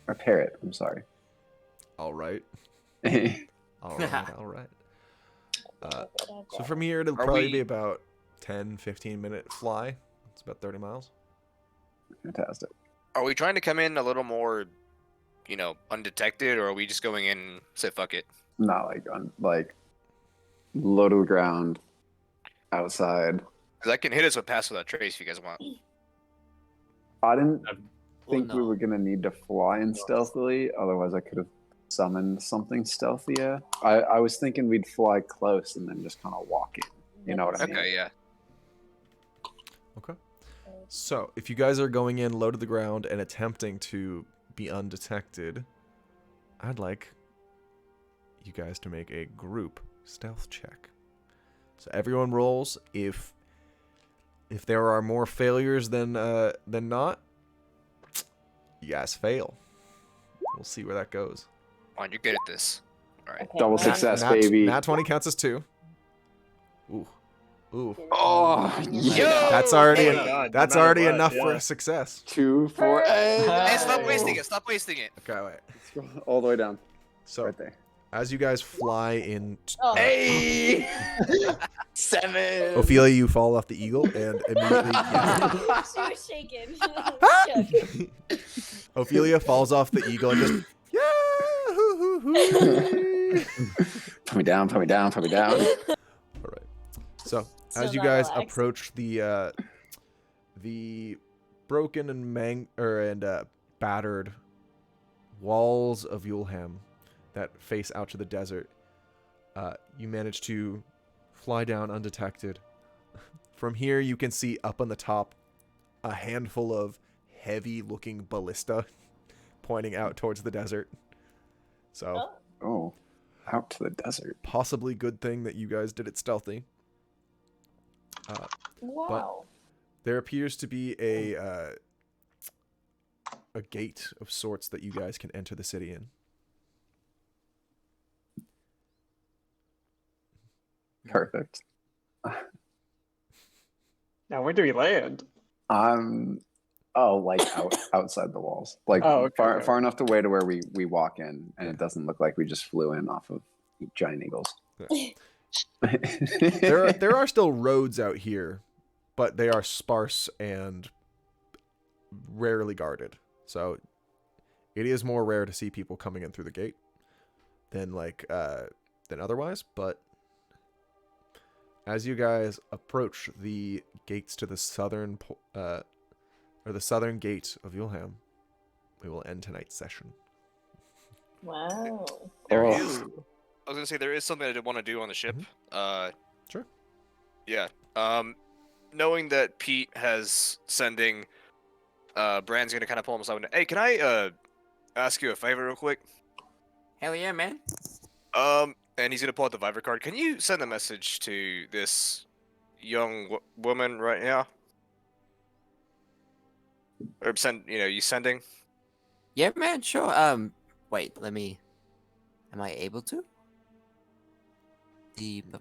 Speaker 8: or parrot. I'm sorry.
Speaker 5: All right.
Speaker 8: Yeah,
Speaker 5: All right. All right. So from here, it'll probably be about 10, 15-minute fly. It's about 30 miles.
Speaker 8: fantastic.
Speaker 3: Are we trying to come in a little more, undetected, or are we just going in and say fuck it?
Speaker 8: Not like low to the ground, outside.
Speaker 3: Because I can hit us with Pass Without Trace if you guys want.
Speaker 8: I didn't
Speaker 9: Well,
Speaker 8: think we
Speaker 6: no.
Speaker 8: were gonna need to fly in stealthily. Otherwise, I could have summoned something stealthier. I was thinking we'd fly close and then just kind of walk in. You know what I mean?
Speaker 3: Okay, yeah.
Speaker 5: Okay. So, if you guys are going in low to the ground and attempting to be undetected, I'd like you guys to make a group stealth check. So everyone rolls. If there are more failures than not, you guys fail. We'll see where that goes.
Speaker 3: Come on, you're good at this. All right.
Speaker 1: Okay,
Speaker 8: Double
Speaker 1: well,
Speaker 8: success,
Speaker 5: Nat,
Speaker 8: baby.
Speaker 5: Nat 20 counts as 2. Ooh.
Speaker 8: Oh, yeah.
Speaker 5: That's already
Speaker 7: Oh my God, no
Speaker 5: that's
Speaker 7: matter
Speaker 5: already
Speaker 7: what,
Speaker 5: enough for
Speaker 7: yeah.
Speaker 5: a success.
Speaker 8: 2, 4,
Speaker 3: Hey, stop wasting it. Stop wasting it.
Speaker 5: Okay, wait.
Speaker 8: Scroll all the way down.
Speaker 5: So
Speaker 8: Right there.
Speaker 5: as you guys fly in,
Speaker 1: Oh.
Speaker 8: Hey! 7!
Speaker 5: Ophelia, you fall off the eagle and immediately.
Speaker 1: She was shaking. Shook.
Speaker 5: Ophelia falls off the eagle and just. Yeah! hoo, hoo, hoo.
Speaker 8: Put me down, put me down, put me down.
Speaker 5: All right. So
Speaker 1: Still
Speaker 5: as you
Speaker 1: not
Speaker 5: guys
Speaker 1: relaxed.
Speaker 5: approach the broken and battered walls of Yulham that face out to the desert, you manage to fly down undetected. From here, you can see up on the top a handful of heavy-looking ballista pointing out towards the desert. So,
Speaker 8: Oh, out to the desert.
Speaker 5: possibly good thing that you guys did it stealthy.
Speaker 1: Wow.
Speaker 5: There appears to be a gate of sorts that you guys can enter the city in.
Speaker 8: Perfect.
Speaker 7: Now, where do we land?
Speaker 8: Oh, like outside the walls, like
Speaker 7: Oh, okay,
Speaker 8: far
Speaker 7: okay.
Speaker 8: far enough away to where we walk in, and it doesn't look like we just flew in off of giant eagles.
Speaker 5: There are still roads out here, but they are sparse and rarely guarded. So it is more rare to see people coming in through the gate than otherwise. But as you guys approach the gates to the southern the southern gate of Yulham, we will end tonight's session.
Speaker 1: Wow.
Speaker 3: There
Speaker 8: Oh.
Speaker 3: is. I was gonna say there is something I did want to do on the ship.
Speaker 5: Sure.
Speaker 3: Yeah. Knowing that Pete has sending, Brand's gonna kind of pull him aside. Hey, can I ask you a favor real quick?
Speaker 6: Hell yeah, man.
Speaker 3: And he's gonna pull out the Viver card. Can you send a message to this young woman right now? Or you sending?
Speaker 6: Yeah, man, sure. Wait, let me. Am I able to?
Speaker 5: You can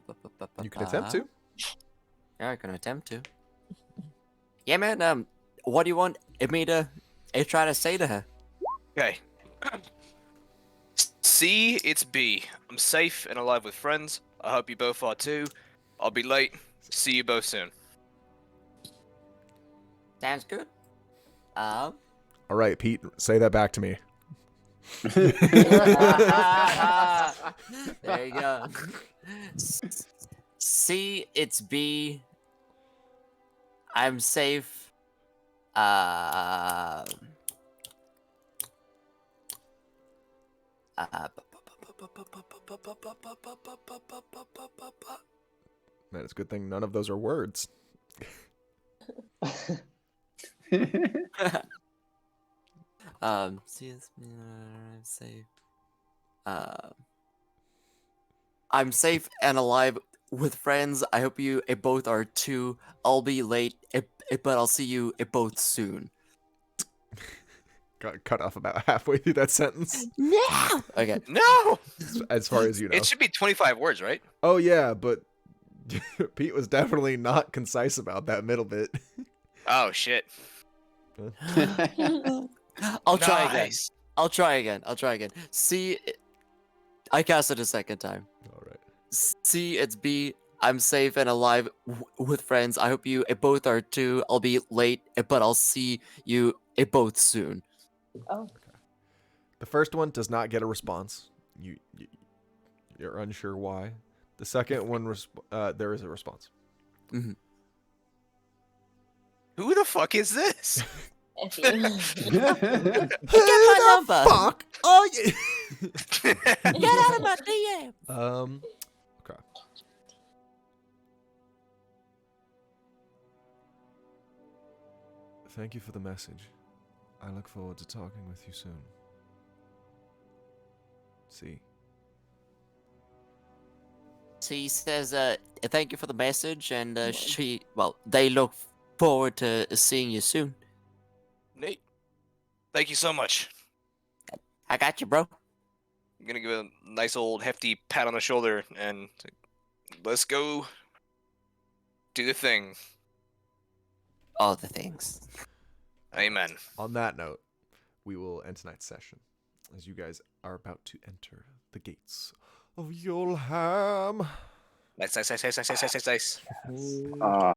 Speaker 5: attempt to.
Speaker 6: Yeah, I can attempt to. Yeah, man. What do you want me to try to say to her?
Speaker 3: Okay. C, it's B. I'm safe and alive with friends. I hope you both are too. I'll be late. See you both soon.
Speaker 6: Sounds good.
Speaker 5: All right, Pete, say that back to me.
Speaker 6: There you go. C, it's B. I'm safe.
Speaker 5: Man, it's a good thing none of those are words.
Speaker 6: C, it's B. I'm safe. I'm safe and alive with friends. I hope you both are too. I'll be late, but I'll see you both soon.
Speaker 5: Got cut off about halfway through that sentence.
Speaker 6: No. Okay.
Speaker 3: No!
Speaker 5: As far as you know.
Speaker 3: It should be 25 words, right?
Speaker 5: Oh yeah, but Pete was definitely not concise about that middle bit.
Speaker 3: Oh, shit.
Speaker 6: I'll try again.
Speaker 3: Nice.
Speaker 6: I'll try again. C. I cast it a second time.
Speaker 5: All right.
Speaker 6: C, it's B. I'm safe and alive with friends. I hope you both are too. I'll be late, but I'll see you both soon.
Speaker 1: Oh.
Speaker 5: The first one does not get a response. You're unsure why. The second one, there is a response.
Speaker 6: Mm-hmm.
Speaker 3: Who the fuck is this?
Speaker 1: F you.
Speaker 6: Get my number.
Speaker 5: Fuck! Oh yeah.
Speaker 6: Get out of my DM.
Speaker 5: Okay. Thank you for the message. I look forward to talking with you soon. See.
Speaker 6: She says, thank you for the message, and they look forward to seeing you soon.
Speaker 3: Nate, thank you so much.
Speaker 6: I got you, bro.
Speaker 3: I'm gonna give a nice old hefty pat on the shoulder and say, let's go do the thing.
Speaker 6: All the things.
Speaker 3: Amen.
Speaker 5: On that note, we will end tonight's session as you guys are about to enter the gates of Yolham.
Speaker 3: Nice.
Speaker 8: Ah,